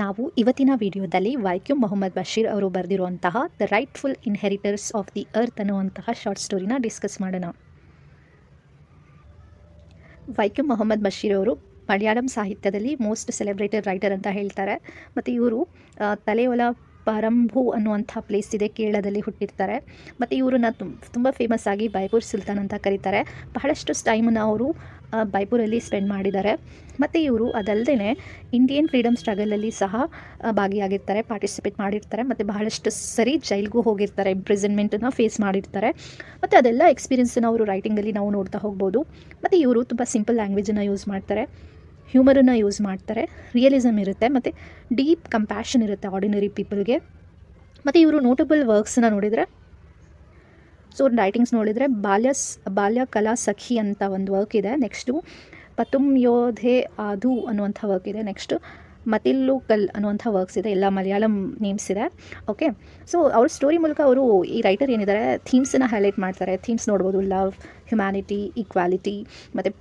ನಾವು ಇವತ್ತಿನ ವಿಡಿಯೋದಲ್ಲಿ ವೈಕ್ಯಂ ಮೊಹಮ್ಮದ್ ಬಶೀರ್ ಅವರು ಬರೆದಿರುವಂತಹ the rightful inheritors of the earth ಅನ್ನುವಂತಹ ಶಾರ್ಟ್ ಸ್ಟೋರಿನ ಡಿಸ್ಕಸ್ ಮಾಡೋಣ. ವೈಕ್ಯಂ ಮೊಹಮ್ಮದ್ ಬಶೀರ್ ಅವರು ಮಲಯಾಳಂ ಸಾಹಿತ್ಯದಲ್ಲಿ ಮೋಸ್ಟ್ ಸೆಲೆಬ್ರೇಟೆಡ್ ರೈಟರ್ ಅಂತ ಹೇಳ್ತಾರೆ. ಮತ್ತು ಇವರು ತಲೆಯೊಲ ಪರಂಭು ಅನ್ನುವಂಥ ಪ್ಲೇಸ್ ಇದೆ, ಕೇರಳದಲ್ಲಿ ಹುಟ್ಟಿರ್ತಾರೆ. ಮತ್ತು ಇವ್ರನ್ನ ತುಂಬ ಫೇಮಸ್ ಆಗಿ ಬೈಪೂರ್ ಸುಲ್ತಾನ್ ಅಂತ ಕರೀತಾರೆ. ಬಹಳಷ್ಟು ಟೈಮನ್ನು ಅವರು ಬೈಪೂರಲ್ಲಿ ಸ್ಪೆಂಡ್ ಮಾಡಿದ್ದಾರೆ. ಮತ್ತು ಇವರು ಅದಲ್ಲದೆ ಇಂಡಿಯನ್ ಫ್ರೀಡಮ್ ಸ್ಟ್ರಗಲಲ್ಲಿ ಸಹ ಭಾಗಿಯಾಗಿರ್ತಾರೆ, ಪಾರ್ಟಿಸಿಪೇಟ್ ಮಾಡಿರ್ತಾರೆ. ಮತ್ತು ಬಹಳಷ್ಟು ಸರಿ ಜೈಲ್ಗೂ ಹೋಗಿರ್ತಾರೆ, ಇಂಪ್ರಿಸನ್ಮೆಂಟನ್ನು ಫೇಸ್ ಮಾಡಿರ್ತಾರೆ. ಮತ್ತು ಅದೆಲ್ಲ ಎಕ್ಸ್ಪೀರಿಯನ್ಸನ್ನು ಅವರು ರೈಟಿಂಗಲ್ಲಿ ನಾವು ನೋಡ್ತಾ ಹೋಗ್ಬೋದು. ಮತ್ತು ಇವರು ತುಂಬ ಸಿಂಪಲ್ ಲ್ಯಾಂಗ್ವೇಜನ್ನು ಯೂಸ್ ಮಾಡ್ತಾರೆ, ಹ್ಯೂಮರನ್ನು ಯೂಸ್ ಮಾಡ್ತಾರೆ, ರಿಯಲಿಸಮ್ ಇರುತ್ತೆ, ಮತ್ತು ಡೀಪ್ ಕಂಪ್ಯಾಷನ್ ಇರುತ್ತೆ ಆರ್ಡಿನರಿ ಪೀಪಲ್ಗೆ. ಮತ್ತು ಇವರು ನೋಟಬಲ್ ವರ್ಕ್ಸನ್ನ ನೋಡಿದರೆ, ಸೊ ರೈಟಿಂಗ್ಸ್ ನೋಡಿದರೆ ಬಾಲ್ಯ ಕಲಾ ಸಖಿ ಅಂತ ಒಂದು ವರ್ಕ್ ಇದೆ. ನೆಕ್ಸ್ಟು ಪತುಮ್ ಯೋಧೆ ಆಧು ಅನ್ನುವಂಥ ವರ್ಕ್ ಇದೆ. ನೆಕ್ಸ್ಟು ಮತಿಲ್ಲು ಕಲ್ ಅನ್ನುವಂಥ ವರ್ಕ್ಸ್ ಇದೆ. ಎಲ್ಲ ಮಲಯಾಳಂ ನೇಮ್ಸ್ ಇದೆ. ಓಕೆ, ಸೊ ಅವ್ರ ಸ್ಟೋರಿ ಮೂಲಕ ಅವರು ಈ ರೈಟರ್ ಏನಿದ್ದಾರೆ ಥೀಮ್ಸನ್ನು ಹೈಲೈಟ್ ಮಾಡ್ತಾರೆ. ಥೀಮ್ಸ್ ನೋಡ್ಬೋದು: ಲವ್, ಹ್ಯುಮ್ಯಾನಿಟಿ, ಈಕ್ವಾಲಿಟಿ, ಮತ್ತು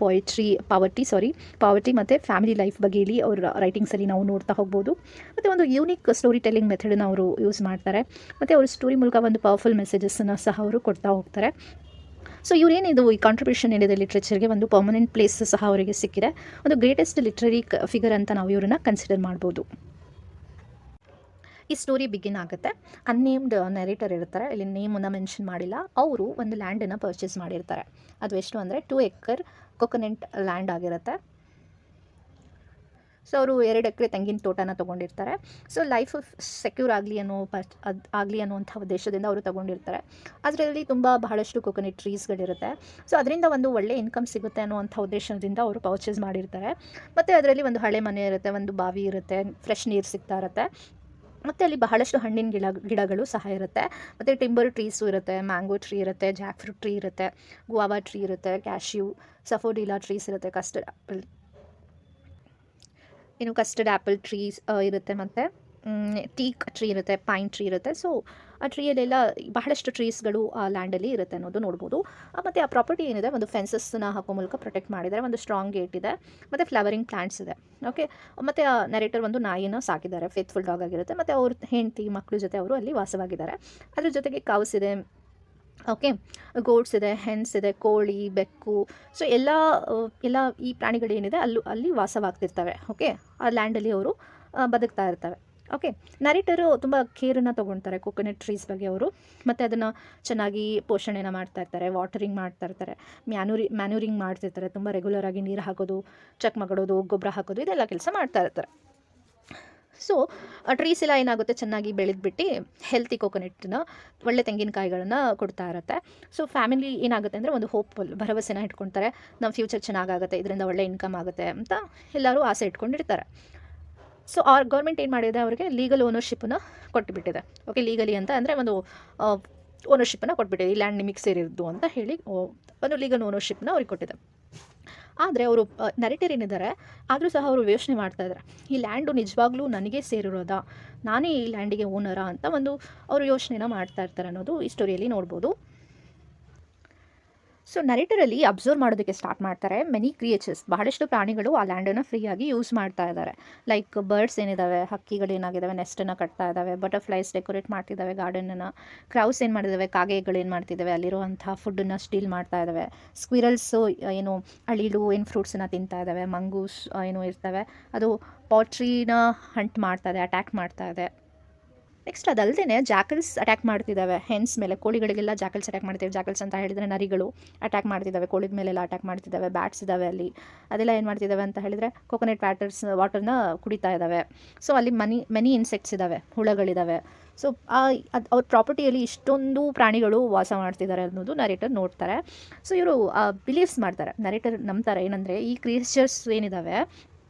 ಪಾವರ್ಟಿ ಮತ್ತು ಫ್ಯಾಮಿಲಿ ಲೈಫ್ ಬಗ್ಗೆ ಇಲ್ಲಿ ಅವ್ರ ರೈಟಿಂಗ್ಸಲ್ಲಿ ನಾವು ನೋಡ್ತಾ ಹೋಗ್ಬೋದು. ಮತ್ತು ಒಂದು ಯೂನಿಕ್ ಸ್ಟೋರಿ ಟೆಲ್ಲಿಂಗ್ ಮೆಥಡನ್ನು ಅವರು ಯೂಸ್ ಮಾಡ್ತಾರೆ. ಮತ್ತು ಅವ್ರ ಸ್ಟೋರಿ ಮೂಲಕ ಒಂದು ಪವರ್ಫುಲ್ ಮೆಸೇಜಸ್ಸನ್ನು ಸಹ ಅವರು ಕೊಡ್ತಾ ಹೋಗ್ತಾರೆ. ಸೊ ಇವರೇನಿದು ಈ ಕಾಂಟ್ರಿಬ್ಯೂಷನ್ ಏನಿದೆ ಲಿಟ್ರೇಚರ್ಗೆ, ಒಂದು ಪರ್ಮನೆಂಟ್ ಪ್ಲೇಸ್ ಸಹ ಅವರಿಗೆ ಸಿಕ್ಕಿದೆ. ಒಂದು ಗ್ರೇಟೆಸ್ಟ್ ಲಿಟ್ರರಿ ಫಿಗರ್ ಅಂತ ನಾವು ಇವರನ್ನು ಕನ್ಸಿಡರ್ ಮಾಡ್ಬೋದು. ಈ ಸ್ಟೋರಿ ಬಿಗಿನ್ ಆಗುತ್ತೆ. ಅನ್ನೇಮ್ಡ್ ನೆರೇಟರ್ ಇರ್ತಾರೆ, ಇಲ್ಲಿ ನೇಮನ್ನು ಮೆನ್ಷನ್ ಮಾಡಿಲ್ಲ. ಅವರು ಒಂದು ಲ್ಯಾಂಡನ್ನು ಪರ್ಚೇಸ್ ಮಾಡಿರ್ತಾರೆ. ಅದು ಎಷ್ಟು ಅಂದರೆ 2 ಎಕರ್ ಕೊಕೊನೆಟ್ ಲ್ಯಾಂಡ್ ಆಗಿರುತ್ತೆ. ಸೊ ಅವರು 2 ಎಕರೆ ತೆಂಗಿನ ತೋಟನ ತೊಗೊಂಡಿರ್ತಾರೆ. ಸೊ ಲೈಫ್ ಸೆಕ್ಯೂರ್ ಆಗಲಿ ಅನ್ನುವಂಥ ಉದ್ದೇಶದಿಂದ ಅವರು ತೊಗೊಂಡಿರ್ತಾರೆ. ಅದರಲ್ಲಿ ಬಹಳಷ್ಟು ಕೊಕೊನೆಟ್ ಟ್ರೀಸ್ಗಳಿರುತ್ತೆ. ಸೊ ಅದರಿಂದ ಒಂದು ಒಳ್ಳೆ ಇನ್ಕಮ್ ಸಿಗುತ್ತೆ ಅನ್ನುವಂಥ ಉದ್ದೇಶದಿಂದ ಅವರು ಪರ್ಚೇಸ್ ಮಾಡಿರ್ತಾರೆ. ಮತ್ತು ಅದರಲ್ಲಿ ಒಂದು ಹಳೆ ಮನೆ ಇರುತ್ತೆ, ಒಂದು ಬಾವಿ ಇರುತ್ತೆ, ಫ್ರೆಶ್ ನೀರು ಸಿಗ್ತಾ ಇರುತ್ತೆ. ಮತ್ತು ಅಲ್ಲಿ ಬಹಳಷ್ಟು ಹಣ್ಣಿನ ಗಿಡಗಳು ಸಹ ಇರುತ್ತೆ. ಮತ್ತು ಟಿಂಬರ್ ಟ್ರೀಸು ಇರುತ್ತೆ, ಮ್ಯಾಂಗೋ ಟ್ರೀ ಇರುತ್ತೆ, ಜಾಕ್ ಫ್ರೂಟ್ ಟ್ರೀ ಇರುತ್ತೆ, ಗುವಾವಾ ಟ್ರೀ ಇರುತ್ತೆ, ಕ್ಯಾಶ್ಯೂ, ಸಫೋಡಿಲಾ ಟ್ರೀಸ್ ಇರುತ್ತೆ, ಕಸ್ಟರ್ಡ್ ಆ್ಯಪಲ್ ಟ್ರೀಸ್ ಇರುತ್ತೆ, ಮತ್ತು ಟೀಕ್ ಟ್ರೀ ಇರುತ್ತೆ, ಪೈನ್ ಟ್ರೀ ಇರುತ್ತೆ. ಸೊ ಆ ಟ್ರೀಯಲ್ಲೆಲ್ಲ ಬಹಳಷ್ಟು ಟ್ರೀಸ್ಗಳು ಆ ಲ್ಯಾಂಡಲ್ಲಿ ಇರುತ್ತೆ ಅನ್ನೋದು ನೋಡ್ಬೋದು. ಮತ್ತು ಆ ಪ್ರಾಪರ್ಟಿ ಏನಿದೆ, ಒಂದು ಫೆನ್ಸಸ್ನ ಹಾಕೋ ಮೂಲಕ ಪ್ರೊಟೆಕ್ಟ್ ಮಾಡಿದ್ದಾರೆ. ಒಂದು ಸ್ಟ್ರಾಂಗ್ ಗೇಟ್ ಇದೆ, ಮತ್ತು ಫ್ಲವರಿಂಗ್ ಪ್ಲಾಂಟ್ಸ್ ಇದೆ. ಓಕೆ, ಮತ್ತು ಆ ನೆರೇಟರ್ ಒಂದು ನಾಯಿನ ಸಾಕಿದ್ದಾರೆ, ಫೇತ್ಫುಲ್ ಡಾಗ್ ಆಗಿರುತ್ತೆ. ಮತ್ತು ಅವ್ರ ಹೆಂಡತಿ ಮಕ್ಕಳ ಜೊತೆ ಅವರು ಅಲ್ಲಿ ವಾಸವಾಗಿದ್ದಾರೆ. ಅದ್ರ ಜೊತೆಗೆ ಕೌಸ್ ಇದೆ, ಓಕೆ, ಗೋಟ್ಸ್ ಇದೆ, ಹೆನ್ಸ್ ಇದೆ, ಕೋಳಿ, ಬೆಕ್ಕು. ಸೊ ಎಲ್ಲ ಈ ಪ್ರಾಣಿಗಳೇನಿದೆ ಅಲ್ಲಿ ವಾಸವಾಗ್ತಿರ್ತವೆ. ಓಕೆ, ಆ ಲ್ಯಾಂಡಲ್ಲಿ ಅವರು ಬದುಕ್ತಾ ಇರ್ತವೆ. ಓಕೆ, ನರೇಟರು ತುಂಬ ಕೇರನ್ನು ತೊಗೊಳ್ತಾರೆ ಕೊಕೊನೆಟ್ ಟ್ರೀಸ್ ಬಗ್ಗೆ ಅವರು. ಮತ್ತು ಅದನ್ನು ಚೆನ್ನಾಗಿ ಪೋಷಣೆನ ಮಾಡ್ತಾ ಇರ್ತಾರೆ, ವಾಟರಿಂಗ್ ಮಾಡ್ತಾ ಇರ್ತಾರೆ, ಮ್ಯಾನ್ಯೂರಿಂಗ್ ಮಾಡ್ತಿರ್ತಾರೆ. ತುಂಬ ರೆಗ್ಯುಲರಾಗಿ ನೀರು ಹಾಕೋದು, ಚೆಕ್ ಮಾಡೋದು, ಗೊಬ್ಬರ ಹಾಕೋದು, ಇದೆಲ್ಲ ಕೆಲಸ ಮಾಡ್ತಾ ಇರ್ತಾರೆ. ಸೊ ಟ್ರೀಸ್ ಎಲ್ಲ ಏನಾಗುತ್ತೆ, ಚೆನ್ನಾಗಿ ಬೆಳೆದ್ಬಿಟ್ಟು ಹೆಲ್ತಿ ಕೊಕೊನೆಟ್ನ, ಒಳ್ಳೆ ತೆಂಗಿನಕಾಯಿಗಳನ್ನು ಕೊಡ್ತಾ ಇರುತ್ತೆ. ಸೊ ಫ್ಯಾಮಿಲಿ ಏನಾಗುತ್ತೆ ಅಂದರೆ ಒಂದು ಹೋಪ್ಫುಲ್ ಭರವಸೆನ ಇಟ್ಕೊಳ್ತಾರೆ, ನಮ್ಮ ಫ್ಯೂಚರ್ ಚೆನ್ನಾಗಾಗುತ್ತೆ, ಇದರಿಂದ ಒಳ್ಳೆ ಇನ್ಕಮ್ ಆಗುತ್ತೆ ಅಂತ ಎಲ್ಲರೂ ಆಸೆ ಇಟ್ಕೊಂಡಿರ್ತಾರೆ. ಸೊ ಗೌರ್ಮೆಂಟ್ ಏನು ಮಾಡಿದೆ, ಅವರಿಗೆ ಲೀಗಲ್ ಓನರ್ಶಿಪ್ಪನ್ನು ಕೊಟ್ಟುಬಿಟ್ಟಿದೆ. ಓಕೆ, ಲೀಗಲಿ ಅಂತ ಅಂದರೆ ಒಂದು ಓನರ್ಶಿಪ್ಪನ್ನು ಕೊಟ್ಬಿಟ್ಟಿದೆ. ಈ ಲ್ಯಾಂಡ್ ನಿಮಗೆ ಸೇರಿದ್ದು ಅಂತ ಹೇಳಿ ಒಂದು ಲೀಗಲ್ ಓನರ್ಶಿಪ್ನ ಅವ್ರಿಗೆ ಕೊಟ್ಟಿದೆ. ಆದರೆ ಅವರು ನರೇಟರ್ ಏನಿದ್ದಾರೆ, ಆದರೂ ಸಹ ಅವರು ಯೋಚನೆ ಮಾಡ್ತಾ ಇದ್ದಾರೆ, ಈ ಲ್ಯಾಂಡು ನಿಜವಾಗ್ಲೂ ನನಗೆ ಸೇರಿರೋದಾ, ನಾನೇ ಈ ಲ್ಯಾಂಡಿಗೆ ಓನರಾ ಅಂತ ಒಂದು ಅವರು ಯೋಚನೆನ ಮಾಡ್ತಾ ಇರ್ತಾರೆ ಅನ್ನೋದು ಈ ಸ್ಟೋರಿಯಲ್ಲಿ ನೋಡ್ಬೋದು. ಸೊ ನರೇಟರಲ್ಲಿ ಅಬ್ಸರ್ವ್ ಮಾಡೋದಕ್ಕೆ ಸ್ಟಾರ್ಟ್ ಮಾಡ್ತಾರೆ. ಮೆನಿ ಕ್ರಿಯೇಚರ್ಸ್, ಬಹಳಷ್ಟು ಪ್ರಾಣಿಗಳು ಆ ಲ್ಯಾಂಡನ್ನು ಫ್ರೀಯಾಗಿ ಯೂಸ್ ಮಾಡ್ತಾ ಇದ್ದಾರೆ. ಲೈಕ್ ಬರ್ಡ್ಸ್ ಏನಿದ್ದಾವೆ, ಹಕ್ಕಿಗಳೇನಾಗಿದ್ದಾವೆ, ನೆಸ್ಟನ್ನು ಕಟ್ತಾ ಇದ್ದಾವೆ, ಬಟರ್ಫ್ಲೈಸ್ ಡೆಕೋರೇಟ್ ಮಾಡ್ತಿದ್ದಾವೆ ಗಾರ್ಡನನ್ನು, ಕ್ರೌಸ್ ಏನು ಮಾಡಿದ್ದಾವೆ, ಕಾಗೆಗಳು ಏನು ಮಾಡ್ತಿದ್ದಾವೆ, ಅಲ್ಲಿರುವಂಥ ಫುಡ್ಡನ್ನು ಸ್ಟೀಲ್ ಮಾಡ್ತಾ ಇದ್ದಾವೆ, ಸ್ಕ್ವಿರಲ್ಸು ಏನು ಅಳಿಲು ಏನು ಫ್ರೂಟ್ಸನ್ನು ತಿಂತಾ ಇದ್ದಾವೆ, ಮಂಗೂಸ್ ಏನು ಇರ್ತವೆ ಅದು ಪಾಟ್ರಿನ ಹಂಟ್ ಮಾಡ್ತಾ ಇದೆ, ಅಟ್ಯಾಕ್ ಮಾಡ್ತಾ ಇದೆ. ನೆಕ್ಸ್ಟ್ ಅದಲ್ಲದೆ ಜಾಕಲ್ಸ್ ಅಟ್ಯಾಕ್ ಮಾಡ್ತಿದ್ದಾವೆ ಹೆನ್ಸ್ ಮೇಲೆ, ಕೋಳಿಗಳಿಗೆಲ್ಲ ಜಾಕಲ್ಸ್ ಅಟ್ಯಾಕ್ ಮಾಡ್ತಿದ್ದಾವೆ. ಜಾಕಲ್ಸ್ ಅಂತ ಹೇಳಿದರೆ ನರಿಗಳು ಅಟ್ಯಾಕ್ ಮಾಡ್ತಿದ್ದಾವೆ, ಕೋಳಿದ ಮೇಲೆಲ್ಲ ಅಟ್ಯಾಕ್ ಮಾಡ್ತಿದ್ದಾವೆ. ಬ್ಯಾಟ್ಸ್ ಇದ್ದಾವೆ ಅಲ್ಲಿ, ಅದೆಲ್ಲ ಏನು ಮಾಡ್ತಿದ್ದಾವೆ ಅಂತ ಹೇಳಿದರೆ ಕೊಕೊನೆಟ್ ವಾಟರ್ನ ಕುಡಿತಾ ಇದ್ದಾವೆ. ಸೊ ಅಲ್ಲಿ ಮೆನಿ ಇನ್ಸೆಕ್ಟ್ಸ್ ಇದ್ದಾವೆ, ಹುಳಗಳಿದ್ದಾವೆ. ಸೊ ಅವ್ರ ಪ್ರಾಪರ್ಟಿಯಲ್ಲಿ ಇಷ್ಟೊಂದು ಪ್ರಾಣಿಗಳು ವಾಸ ಮಾಡ್ತಿದ್ದಾರೆ ಅನ್ನೋದು ನರೇಟರ್ ನೋಡ್ತಾರೆ. ಸೊ ಇವರು ಬಿಲೀವ್ಸ್ ಮಾಡ್ತಾರೆ, ನರೇಟರ್ ನಂಬ್ತಾರೆ ಏನಂದರೆ, ಈ ಕ್ರಿಯೇಚರ್ಸ್ ಏನಿದ್ದಾವೆ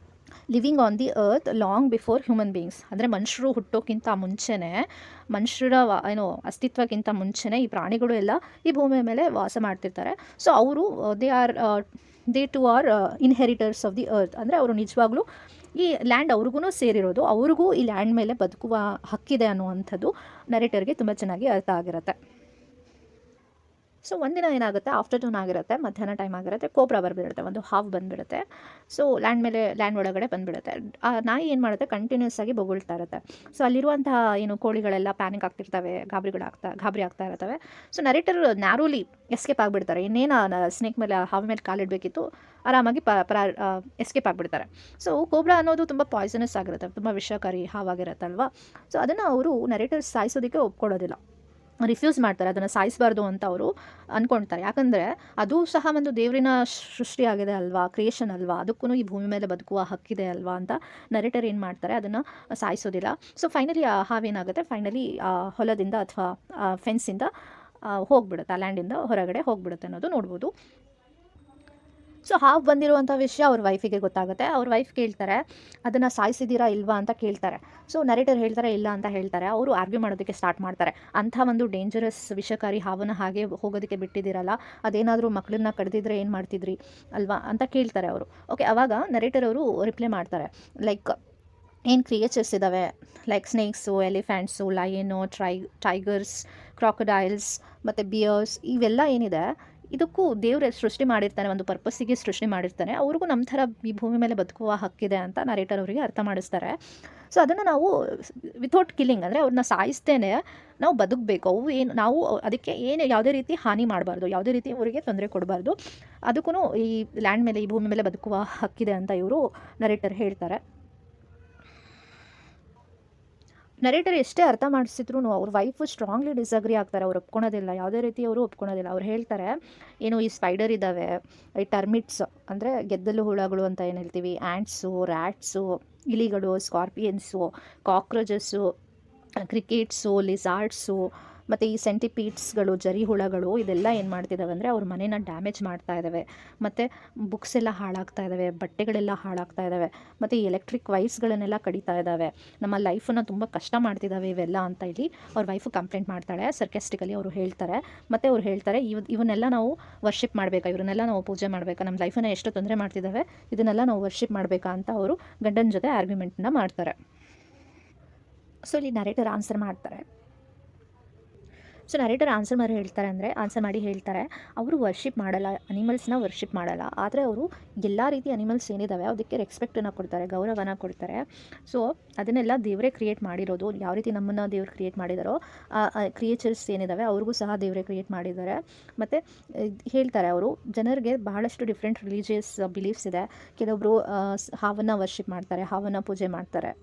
living on the earth long before human beings, ಅಂದರೆ ಮನುಷ್ಯರು ಹುಟ್ಟೋಕ್ಕಿಂತ ಮುಂಚೆನೇ, ಮನುಷ್ಯರ ಅಸ್ತಿತ್ವಕ್ಕಿಂತ ಮುಂಚೆನೇ ಈ ಪ್ರಾಣಿಗಳು ಎಲ್ಲ ಈ ಭೂಮಿಯ ಮೇಲೆ ವಾಸ ಮಾಡ್ತಿರ್ತಾರೆ. ಸೊ ಅವರು they too are inheritors of the earth, ಅಂದರೆ ಅವರು ನಿಜವಾಗ್ಲೂ ಈ ಲ್ಯಾಂಡ್ ಅವ್ರಿಗೂ ಸೇರಿರೋದು, ಅವ್ರಿಗೂ ಈ ಲ್ಯಾಂಡ್ ಮೇಲೆ ಬದುಕುವ ಹಕ್ಕಿದೆ ಅನ್ನುವಂಥದ್ದು ನರೇಟರ್ಗೆ ತುಂಬ ಚೆನ್ನಾಗಿ ಅರ್ಥ ಆಗಿರುತ್ತೆ. ಸೊ ಒಂದಿನ ಏನಾಗುತ್ತೆ, ಆಫ್ಟರ್ನೂನ್ ಆಗಿರುತ್ತೆ, ಮಧ್ಯಾಹ್ನ ಟೈಮ್ ಆಗಿರುತ್ತೆ, ಕೋಬ್ರಾ ಬಂದುಬಿಡುತ್ತೆ, ಒಂದು ಹಾವು ಬಂದುಬಿಡುತ್ತೆ. ಸೊ ಲ್ಯಾಂಡ್ ಒಳಗಡೆ ಬಂದುಬಿಡುತ್ತೆ. ಆ ನಾಯಿ ಏನು ಮಾಡುತ್ತೆ, ಕಂಟಿನ್ಯೂಸ್ ಆಗಿ ಬೊಗಳ್ತಾ ಇರುತ್ತೆ. ಸೊ ಅಲ್ಲಿರುವಂತಹ ಕೋಳಿಗಳೆಲ್ಲ ಪ್ಯಾನಿಕ್ ಆಗ್ತಿರ್ತವೆ, ಗಾಬರಿ ಆಗ್ತಾ ಇರ್ತವೆ. ಸೊ ನರೇಟರ್ ನ್ಯಾರೋಲಿ ಎಸ್ಕೇಪ್ ಆಗಿಬಿಡ್ತಾರೆ. ಇನ್ನೇನು ಸ್ನೇಕ್ ಮೇಲೆ, ಹಾವು ಮೇಲೆ ಕಾಲಿಡಬೇಕಿತ್ತು, ಆರಾಮಾಗಿ ಎಸ್ಕೇಪ್ ಆಗಿಬಿಡ್ತಾರೆ. ಸೊ ಕೋಬ್ರಾ ಅನ್ನೋದು ತುಂಬ ಪಾಯ್ಸನಸ್ ಆಗಿರುತ್ತೆ, ತುಂಬ ವಿಷಕಾರಿ ಹಾವಾಗಿರುತ್ತಲ್ವ. ಸೊ ಅದನ್ನು ಅವರು ನರೇಟರ್ ಸಾಯಿಸೋದಕ್ಕೆ ಒಪ್ಕೊಳ್ಳೋದಿಲ್ಲ, ರಿಫ್ಯೂಸ್ ಮಾಡ್ತಾರೆ. ಅದನ್ನು ಸಾಯಿಸಬಾರ್ದು ಅಂತ ಅವರು ಅಂದ್ಕೊಳ್ತಾರೆ. ಯಾಕಂದರೆ ಅದು ಸಹ ಒಂದು ದೇವರಿನ ಸೃಷ್ಟಿಯಾಗಿದೆ ಅಲ್ವಾ, ಕ್ರಿಯೇಷನ್ ಅಲ್ವಾ, ಅದಕ್ಕೂ ಈ ಭೂಮಿ ಮೇಲೆ ಬದುಕುವ ಹಕ್ಕಿದೆ ಅಲ್ವಾ ಅಂತ ನರೇಟರ್ ಏನು ಮಾಡ್ತಾರೆ, ಅದನ್ನು ಸಾಯಿಸೋದಿಲ್ಲ. ಸೊ ಫೈನಲಿ ಆ ಹಾವೇನಾಗುತ್ತೆ, ಫೈನಲಿ ಹೊಲದಿಂದ ಅಥವಾ ಫೆನ್ಸಿಂದ ಹೋಗ್ಬಿಡುತ್ತೆ, ಆ ಲ್ಯಾಂಡಿಂದ ಹೊರಗಡೆ ಹೋಗ್ಬಿಡುತ್ತೆ ಅನ್ನೋದು ನೋಡ್ಬೋದು. ಸೊ ಹಾವು ಬಂದಿರುವಂಥ ವಿಷಯ ಅವ್ರ ವೈಫಿಗೆ ಗೊತ್ತಾಗುತ್ತೆ. ಅವ್ರ ವೈಫ್ ಕೇಳ್ತಾರೆ, ಅದನ್ನು ಸಾಯಿಸಿದ್ದೀರಾ ಇಲ್ವಾ ಅಂತ ಕೇಳ್ತಾರೆ. ಸೊ ನರೇಟರ್ ಹೇಳ್ತಾರೆ ಇಲ್ಲ ಅಂತ ಹೇಳ್ತಾರೆ. ಅವರು ಆರ್ಗ್ಯೂ ಮಾಡೋದಕ್ಕೆ ಸ್ಟಾರ್ಟ್ ಮಾಡ್ತಾರೆ. ಅಂಥ ಒಂದು ಡೇಂಜರಸ್ ವಿಷಕಾರಿ ಹಾವನ್ನು ಹಾಗೆ ಹೋಗೋದಕ್ಕೆ ಬಿಟ್ಟಿದ್ದೀರಲ್ಲ, ಅದೇನಾದರೂ ಮಕ್ಕಳನ್ನ ಕಡ್ದಿದ್ರೆ ಏನು ಮಾಡ್ತಿದ್ರಿ ಅಲ್ವಾ ಅಂತ ಕೇಳ್ತಾರೆ ಅವರು. ಓಕೆ, ಆವಾಗ ನರೇಟರ್ ಅವರು ರಿಪ್ಲೈ ಮಾಡ್ತಾರೆ, ಲೈಕ್ ಏನು ಕ್ರಿಯೇಚರ್ಸ್ ಇದ್ದಾವೆ, ಲೈಕ್ ಸ್ನೇಕ್ಸು, ಎಲಿಫೆಂಟ್ಸು, ಲಯನು, ಟೈಗರ್ಸ್, ಕ್ರಾಕೊಡೈಲ್ಸ್ ಮತ್ತು ಬಿಯರ್ಸ್, ಇವೆಲ್ಲ ಏನಿದೆ ಇದಕ್ಕೂ ದೇವ್ರ ಸೃಷ್ಟಿ ಮಾಡಿರ್ತಾನೆ, ಒಂದು ಪರ್ಪಸ್ಸಿಗೆ ಸೃಷ್ಟಿ ಮಾಡಿರ್ತಾನೆ. ಅವ್ರಿಗೂ ನಮ್ಮ ಥರ ಈ ಭೂಮಿ ಮೇಲೆ ಬದುಕುವ ಹಕ್ಕಿದೆ ಅಂತ ನರೇಟರ್ ಅವರಿಗೆ ಅರ್ಥ ಮಾಡಿಸ್ತಾರೆ. ಸೊ ಅದನ್ನು ನಾವು ವಿಥೌಟ್ ಕಿಲ್ಲಿಂಗ್, ಅಂದರೆ ಅವ್ರನ್ನ ಸಾಯಿಸ್ತೇನೆ ನಾವು ಬದುಕಬೇಕು. ನಾವು ಅದಕ್ಕೆ ಯಾವುದೇ ರೀತಿ ಹಾನಿ ಮಾಡಬಾರ್ದು, ಯಾವುದೇ ರೀತಿ ಅವರಿಗೆ ತೊಂದರೆ ಕೊಡಬಾರ್ದು. ಅದಕ್ಕೂ ಈ ಲ್ಯಾಂಡ್ ಮೇಲೆ, ಈ ಭೂಮಿ ಮೇಲೆ ಬದುಕುವ ಹಕ್ಕಿದೆ ಅಂತ ಇವರು ನರೇಟರ್ ಹೇಳ್ತಾರೆ. ನರೇಟರ್ ಎಷ್ಟೇ ಅರ್ಥ ಮಾಡಿಸಿದ್ರು ಅವ್ರ ವೈಫು ಸ್ಟ್ರಾಂಗ್ಲಿ ಡಿಸಗ್ರಿ ಆಗ್ತಾರೆ. ಅವ್ರು ಒಪ್ಕೊಳೋದಿಲ್ಲ, ಯಾವುದೇ ರೀತಿ ಅವರು ಒಪ್ಕೊಳೋದಿಲ್ಲ. ಅವ್ರು ಹೇಳ್ತಾರೆ, ಏನು ಈ ಸ್ಪೈಡರ್ ಇದ್ದಾವೆ, ಈ ಟರ್ಮಿಟ್ಸ್ ಅಂದರೆ ಗೆದ್ದಲು ಹುಳಗಳು ಅಂತ ಏನು ಹೇಳ್ತೀವಿ, ಆ್ಯಂಟ್ಸು, ರ್ಯಾಟ್ಸು, ಇಲಿಗಳು, ಸ್ಕಾರ್ಪಿಯನ್ಸು, ಕಾಕ್ರೋಚಸ್ಸು, ಕ್ರಿಕೆಟ್ಸು, ಲಿಸಾರ್ಡ್ಸು ಮತ್ತು ಈ ಸೆಂಟಿಪೀಡ್ಸ್ಗಳು, ಜರಿ ಹುಳಗಳು, ಇದೆಲ್ಲ ಏನು ಮಾಡ್ತಿದ್ದಾವೆ ಅಂದರೆ ಅವ್ರ ಮನೇನ ಡ್ಯಾಮೇಜ್ ಮಾಡ್ತಾ ಇದ್ದಾವೆ. ಮತ್ತು ಬುಕ್ಸ್ ಎಲ್ಲ ಹಾಳಾಗ್ತಾ ಇದ್ದಾವೆ, ಬಟ್ಟೆಗಳೆಲ್ಲ ಹಾಳಾಗ್ತಾ ಇದ್ದಾವೆ, ಮತ್ತು ಈ ಎಲೆಕ್ಟ್ರಿಕ್ ವೈರ್ಸ್ಗಳನ್ನೆಲ್ಲ ಕಡಿತಾ ಇದ್ದಾವೆ, ನಮ್ಮ ಲೈಫನ್ನು ತುಂಬ ಕಷ್ಟ ಮಾಡ್ತಿದ್ದಾವೆ ಇವೆಲ್ಲ ಅಂತ ಹೇಳಿ ಅವ್ರ ವೈಫು ಕಂಪ್ಲೇಂಟ್ ಮಾಡ್ತಾಳೆ. ಸರ್ಕ್ಯಾಸ್ಟಿಕಲಿ ಅವರು ಹೇಳ್ತಾರೆ. ಮತ್ತು ಅವ್ರು ಹೇಳ್ತಾರೆ, ಇವನ್ನೆಲ್ಲ ನಾವು ವರ್ಷಿಪ್ ಮಾಡಬೇಕಾ, ಇವರನ್ನೆಲ್ಲ ನಾವು ಪೂಜೆ ಮಾಡಬೇಕಾ, ನಮ್ಮ ಲೈಫನ್ನು ಎಷ್ಟು ತೊಂದರೆ ಮಾಡ್ತಿದ್ದಾವೆ, ಇದನ್ನೆಲ್ಲ ನಾವು ವರ್ಷಿಪ್ ಮಾಡಬೇಕಾ ಅಂತ ಅವರು ಗಂಡನ ಜೊತೆ ಆರ್ಗ್ಯುಮೆಂಟನ್ನ ಮಾಡ್ತಾರೆ. ಸೊ ಇಲ್ಲಿ ನರೇಟರ್ ಆನ್ಸರ್ ಮಾಡ್ತಾರೆ. ಸೊ ನರೇಟರ್ ಆನ್ಸರ್ ಮಾಡಿ ಹೇಳ್ತಾರೆ, ಅವರು ವರ್ಷಿಪ್ ಮಾಡಲ್ಲ, ಅನಿಮಲ್ಸ್ನ ವರ್ಷಿಪ್ ಮಾಡಲ್ಲ, ಆದರೆ ಅವರು ಎಲ್ಲ ರೀತಿ ಅನಿಮಲ್ಸ್ ಏನಿದ್ದಾವೆ ಅದಕ್ಕೆ ರೆಸ್ಪೆಕ್ಟನ್ನು ಕೊಡ್ತಾರೆ, ಗೌರವನ ಕೊಡ್ತಾರೆ. ಸೊ ಅದನ್ನೆಲ್ಲ ದೇವರೇ ಕ್ರಿಯೇಟ್ ಮಾಡಿರೋದು. ಯಾವ ರೀತಿ ನಮ್ಮನ್ನು ದೇವ್ರು ಕ್ರಿಯೇಟ್ ಮಾಡಿದಾರೋ ಕ್ರಿಯೇಚರ್ಸ್ ಏನಿದ್ದಾವೆ ಅವ್ರಿಗೂ ಸಹ ದೇವರೇ ಕ್ರಿಯೇಟ್ ಮಾಡಿದ್ದಾರೆ. ಮತ್ತು ಹೇಳ್ತಾರೆ, ಅವರು ಜನರಿಗೆ ಬಹಳಷ್ಟು ಡಿಫ್ರೆಂಟ್ ರಿಲಿಜಿಯಸ್ ಬಿಲೀಫ್ಸ್ ಇದೆ. ಕೆಲವೊಬ್ಬರು ಹಾವನ್ನು ವರ್ಷಿಪ್ ಮಾಡ್ತಾರೆ, ಹಾವನ್ನು ಪೂಜೆ ಮಾಡ್ತಾರೆ.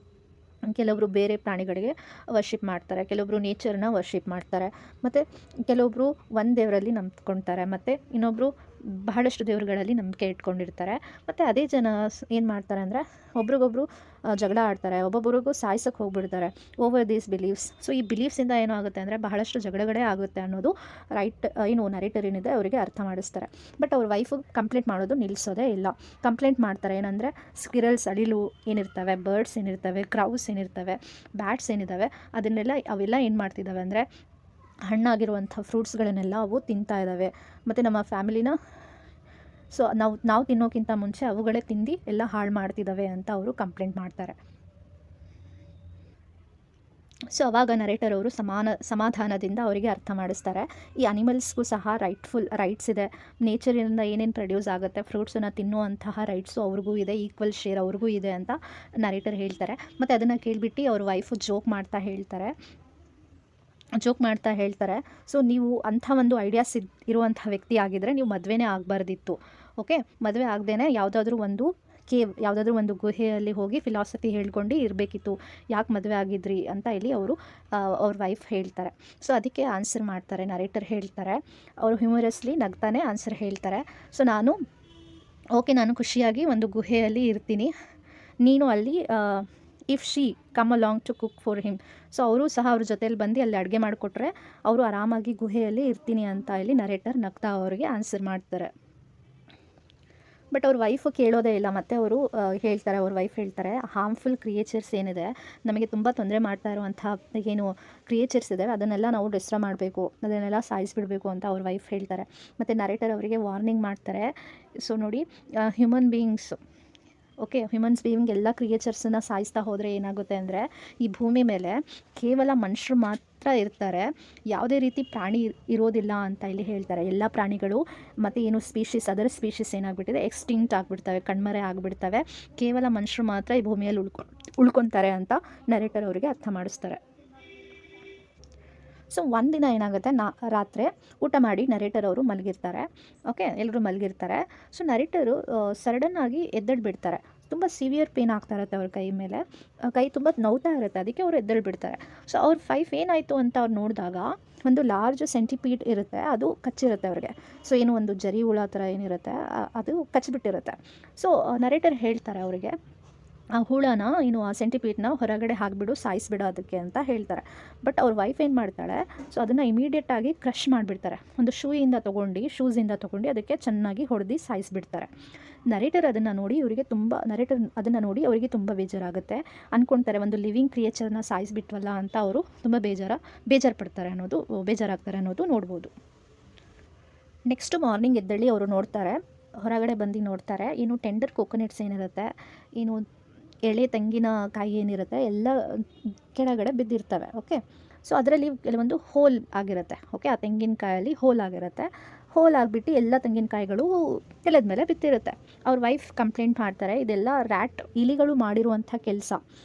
ಕೆಲವೊಬ್ಬರು ಬೇರೆ ಪ್ರಾಣಿಗಳಿಗೆ ವರ್ಷಿಪ್ ಮಾಡ್ತಾರೆ, ಕೆಲವೊಬ್ಬರು ನೇಚರ್ನ ವರ್ಷಿಪ್ ಮಾಡ್ತಾರೆ, ಮತ್ತು ಕೆಲವೊಬ್ಬರು ಒಂದು ದೇವರಲ್ಲಿ ನಂಬ್ಕೊಳ್ತಾರೆ, ಮತ್ತು ಇನ್ನೊಬ್ಬರು ಬಹಳಷ್ಟು ದೇವರುಗಳಲ್ಲಿ ನಂಬಿಕೆ ಇಟ್ಕೊಂಡಿರ್ತಾರೆ. ಮತ್ತು ಅದೇ ಜನ ಏನು ಮಾಡ್ತಾರೆ ಅಂದರೆ ಒಬ್ರಿಗೊಬ್ರು ಜಗಳ ಆಡ್ತಾರೆ, ಒಬ್ಬೊಬ್ರಿಗೂ ಸಾಯ್ಸೋಕ್ಕೆ ಹೋಗ್ಬಿಡ್ತಾರೆ ಓವರ್ ದೀಸ್ ಬಿಲೀವ್ಸ್. ಸೊ ಈ ಬಿಲೀವ್ಸಿಂದ ಏನೋ ಆಗುತ್ತೆ ಅಂದರೆ ಬಹಳಷ್ಟು ಜಗಳಗಳೇ ಆಗುತ್ತೆ ಅನ್ನೋದು ನರೇಟರ್ ಏನಿದೆ ಅವರಿಗೆ ಅರ್ಥ ಮಾಡಿಸ್ತಾರೆ. ಬಟ್ ಅವ್ರ ವೈಫು ಕಂಪ್ಲೇಂಟ್ ಮಾಡೋದು ನಿಲ್ಲಿಸೋದೇ ಇಲ್ಲ. ಕಂಪ್ಲೇಂಟ್ ಮಾಡ್ತಾರೆ, ಏನಂದರೆ ಸ್ಕಿರಲ್ಸ್, ಅಳಿಲು ಏನಿರ್ತವೆ, ಬರ್ಡ್ಸ್ ಏನಿರ್ತವೆ, ಕ್ರೌಸ್ ಏನಿರ್ತವೆ, ಬ್ಯಾಟ್ಸ್ ಏನಿದ್ದಾವೆ, ಅವೆಲ್ಲ ಏನು ಮಾಡ್ತಿದ್ದಾವೆ ಅಂದರೆ ಹಣ್ಣಾಗಿರುವಂಥ ಫ್ರೂಟ್ಸ್ಗಳನ್ನೆಲ್ಲ ಅವು ತಿಂತಾ ಇದ್ದಾವೆ. ಮತ್ತು ನಮ್ಮ ಫ್ಯಾಮಿಲಿನ ನಾವು ತಿನ್ನೋಕ್ಕಿಂತ ಮುಂಚೆ ಅವುಗಳೇ ತಿಂದು ಎಲ್ಲ ಹಾಳು ಮಾಡ್ತಿದ್ದಾವೆ ಅಂತ ಅವರು ಕಂಪ್ಲೇಂಟ್ ಮಾಡ್ತಾರೆ. ಸೊ ಅವಾಗ ನರೇಟರ್ ಅವರು ಸಮಾಧಾನದಿಂದ ಅವರಿಗೆ ಅರ್ಥ ಮಾಡಿಸ್ತಾರೆ, ಈ ಅನಿಮಲ್ಸ್ಗೂ ಸಹ ರೈಟ್ಸ್ ಇದೆ, ನೇಚರಿಂದ ಏನೇನು ಪ್ರೊಡ್ಯೂಸ್ ಆಗುತ್ತೆ ಫ್ರೂಟ್ಸನ್ನು ತಿನ್ನುವಂತಹ ರೈಟ್ಸು ಅವ್ರಿಗೂ ಇದೆ, ಈಕ್ವಲ್ ಶೇರ್ ಅವ್ರಿಗೂ ಇದೆ ಅಂತ ನರೇಟರ್ ಹೇಳ್ತಾರೆ. ಮತ್ತು ಅದನ್ನು ಕೇಳಿಬಿಟ್ಟು ಅವ್ರ ವೈಫು ಜೋಕ್ ಮಾಡ್ತಾ ಹೇಳ್ತಾರೆ, ಸೊ ನೀವು ಅಂಥ ಒಂದು ಐಡಿಯಾಸ್ ಇರುವಂಥ ವ್ಯಕ್ತಿ ಆಗಿದ್ದರೆ ನೀವು ಮದುವೆನೇ ಆಗಬಾರ್ದಿತ್ತು. ಓಕೆ, ಮದುವೆ ಆಗದೇನೆ ಯಾವುದಾದ್ರೂ ಒಂದು ಗುಹೆಯಲ್ಲಿ ಹೋಗಿ ಫಿಲಾಸಫಿ ಹೇಳ್ಕೊಂಡು ಇರಬೇಕಿತ್ತು, ಯಾಕೆ ಮದುವೆ ಆಗಿದ್ರಿ ಅಂತ ಇಲ್ಲಿ ಅವ್ರ ವೈಫ್ ಹೇಳ್ತಾರೆ. ಸೊ ಅದಕ್ಕೆ ಆನ್ಸರ್ ಮಾಡ್ತಾರೆ, ನರೇಟರ್ ಹೇಳ್ತಾರೆ, ಅವರು ಹ್ಯೂಮರಸ್ಲಿ ನಗ್ತಾನೆ ಆನ್ಸರ್ ಹೇಳ್ತಾರೆ. ಸೊ ನಾನು ಖುಷಿಯಾಗಿ ಒಂದು ಗುಹೆಯಲ್ಲಿ ಇರ್ತೀನಿ, ನೀನು ಅಲ್ಲಿ if she come along to cook for him. So ಅವರು ಸಹ ಅವ್ರ ಜೊತೆಯಲ್ಲಿ ಬಂದು ಅಲ್ಲಿ ಅಡುಗೆ ಮಾಡಿಕೊಟ್ರೆ ಅವರು ಆರಾಮಾಗಿ ಗುಹೆಯಲ್ಲಿ ಇರ್ತೀನಿ ಅಂತ ಇಲ್ಲಿ ನರೇಟರ್ ನಗ್ತಾ ಅವರಿಗೆ ಆನ್ಸರ್ ಮಾಡ್ತಾರೆ. ಬಟ್ ಅವ್ರ ವೈಫು ಕೇಳೋದೇ ಇಲ್ಲ. ಮತ್ತು ಅವ್ರ ವೈಫ್ ಹೇಳ್ತಾರೆ, ಹಾರ್ಮ್ಫುಲ್ ಕ್ರಿಯೇಚರ್ಸ್ ಏನಿದೆ, ನಮಗೆ ತುಂಬ ತೊಂದರೆ ಮಾಡ್ತಾ ಇರುವಂಥ ಏನು ಕ್ರಿಯೇಚರ್ಸ್ ಇದೆ ಅದನ್ನೆಲ್ಲ ನಾವು ಡಿಸ್ಟ್ರಾಯ್ ಮಾಡಬೇಕು, ಅದನ್ನೆಲ್ಲ ಸಾಯಿಸಿಬಿಡಬೇಕು ಅಂತ ಅವ್ರ ವೈಫ್ ಹೇಳ್ತಾರೆ. ಮತ್ತು ನರೇಟರ್ ಅವರಿಗೆ ವಾರ್ನಿಂಗ್ ಮಾಡ್ತಾರೆ. ಸೊ ನೋಡಿ, human beings okay, humans being ಎಲ್ಲ ಕ್ರಿಯೇಚರ್ಸನ್ನು ಸಾಯಿಸ್ತಾ ಹೋದರೆ ಏನಾಗುತ್ತೆ ಅಂದರೆ ಈ ಭೂಮಿ ಮೇಲೆ ಕೇವಲ ಮನುಷ್ಯರು ಮಾತ್ರ ಇರ್ತಾರೆ, ಯಾವುದೇ ರೀತಿ ಪ್ರಾಣಿ ಇರೋದಿಲ್ಲ ಅಂತ ಇಲ್ಲಿ ಹೇಳ್ತಾರೆ. ಎಲ್ಲ ಪ್ರಾಣಿಗಳು ಮತ್ತು ಏನು ಸ್ಪೀಷೀಸ್, ಅದರ್ ಸ್ಪೀಷೀಸ್ ಏನಾಗ್ಬಿಟ್ಟಿದೆ, ಎಕ್ಸ್ಟಿಂಕ್ಟ್ ಆಗಿಬಿಡ್ತವೆ, ಕಣ್ಮರೆ ಆಗಿಬಿಡ್ತವೆ. ಕೇವಲ ಮನುಷ್ಯರು ಮಾತ್ರ ಈ ಭೂಮಿಯಲ್ಲಿ ಉಳ್ಕೊತಾರೆ ಅಂತ ನರೇಟರ್ ಅವರಿಗೆ ಅರ್ಥ ಮಾಡಿಸ್ತಾರೆ. ಸೊ ಒಂದಿನ ಏನಾಗುತ್ತೆ, ರಾತ್ರಿ ಊಟ ಮಾಡಿ ನರೇಟರ್ ಅವರು ಮಲಗಿರ್ತಾರೆ. ಓಕೆ, ಎಲ್ಲರೂ ಮಲಗಿರ್ತಾರೆ. ಸೊ ನರೇಟರು ಸಡನ್ನಾಗಿ ಎದ್ದೇಳ್ಬಿಡ್ತಾರೆ. ತುಂಬ ಸಿವಿಯರ್ ಪೇನ್ ಆಗ್ತಾ ಇರುತ್ತೆ ಅವ್ರ ಕೈ ಮೇಲೆ, ಕೈ ತುಂಬ ನೋವ್ತಾ ಇರುತ್ತೆ. ಅದಕ್ಕೆ ಅವರು ಎದ್ದೇಳ್ಬಿಡ್ತಾರೆ. ಸೊ ಅವ್ರ ಫೈಫ್ ಏನಾಯಿತು ಅಂತ ಅವ್ರು ನೋಡಿದಾಗ ಒಂದು ಲಾರ್ಜ್ ಸೆಂಟಿಪೀಡ್ ಇರುತ್ತೆ, ಅದು ಕಚ್ಚಿರುತ್ತೆ ಅವ್ರಿಗೆ. ಸೊ ಏನು ಒಂದು ಜರಿ ಹುಳ ಥರ ಏನಿರುತ್ತೆ ಅದು ಕಚ್ಚಿಬಿಟ್ಟಿರುತ್ತೆ. ಸೊ ನರೇಟರ್ ಹೇಳ್ತಾರೆ ಅವರಿಗೆ, ಆ ಹುಳನ ಏನು ಆ ಸೆಂಟಿಪೀಡ್ನ ಹೊರಗಡೆ ಹಾಕಿಬಿಡು, ಸಾಯಿಸ್ಬಿಡು ಅದಕ್ಕೆ ಅಂತ ಹೇಳ್ತಾರೆ. ಬಟ್ ಅವ್ರ ವೈಫ್ ಏನು ಮಾಡ್ತಾಳೆ, ಸೊ ಅದನ್ನು ಇಮಿಡಿಯೇಟಾಗಿ ಕ್ರಷ್ ಮಾಡಿಬಿಡ್ತಾರೆ. ಒಂದು ಶೂಸಿಂದ ತೊಗೊಂಡು ಅದಕ್ಕೆ ಚೆನ್ನಾಗಿ ಹೊಡೆದು ಸಾಯಿಸಿಬಿಡ್ತಾರೆ. ನರೇಟರ್ ಅದನ್ನು ನೋಡಿ ಅವರಿಗೆ ತುಂಬ ಬೇಜಾರಾಗುತ್ತೆ. ಅಂದ್ಕೊಳ್ತಾರೆ, ಒಂದು ಲಿವಿಂಗ್ ಕ್ರಿಯೇಚರ್ನ ಸಾಯಿಸಿಬಿಟ್ವಲ್ಲ ಅಂತ ಅವರು ತುಂಬ ಬೇಜಾರಾಗ್ತಾರೆ ಅನ್ನೋದು ನೋಡ್ಬೋದು. ನೆಕ್ಸ್ಟ್ ಮಾರ್ನಿಂಗ್ ಎದ್ದೇಳಿ ಅವರು ನೋಡ್ತಾರೆ, ಹೊರಗಡೆ ಬಂದು ನೋಡ್ತಾರೆ, ಏನು ಟೆಂಡರ್ ಕೋಕೋನಟ್ಸ್ ಏನಿರುತ್ತೆ, ಏನು ಎಳೆ ತೆಂಗಿನಕಾಯಿ ಏನಿರುತ್ತೆ ಎಲ್ಲ ಕೆಳಗಡೆ ಬಿದ್ದಿರ್ತವೆ. ಓಕೆ, ಸೊ ಅದರಲ್ಲಿ ಕೆಲವೊಂದು ಹೋಲ್ ಆಗಿರುತ್ತೆ. ಓಕೆ, ಆ ತೆಂಗಿನಕಾಯಲ್ಲಿ ಹೋಲ್ ಆಗಿರುತ್ತೆ. ಹೋಲ್ ಆಗಿಬಿಟ್ಟು ಎಲ್ಲ ತೆಂಗಿನಕಾಯಿಗಳು ನೆಲದ ಮೇಲೆ ಬಿದ್ದಿರುತ್ತೆ. ಅವ್ರ ವೈಫ್ ಕಂಪ್ಲೇಂಟ್ ಮಾಡ್ತಾರೆ, ಇದೆಲ್ಲ ಇಲಿಗಳು ಮಾಡಿರುವಂಥ ಕೆಲಸ.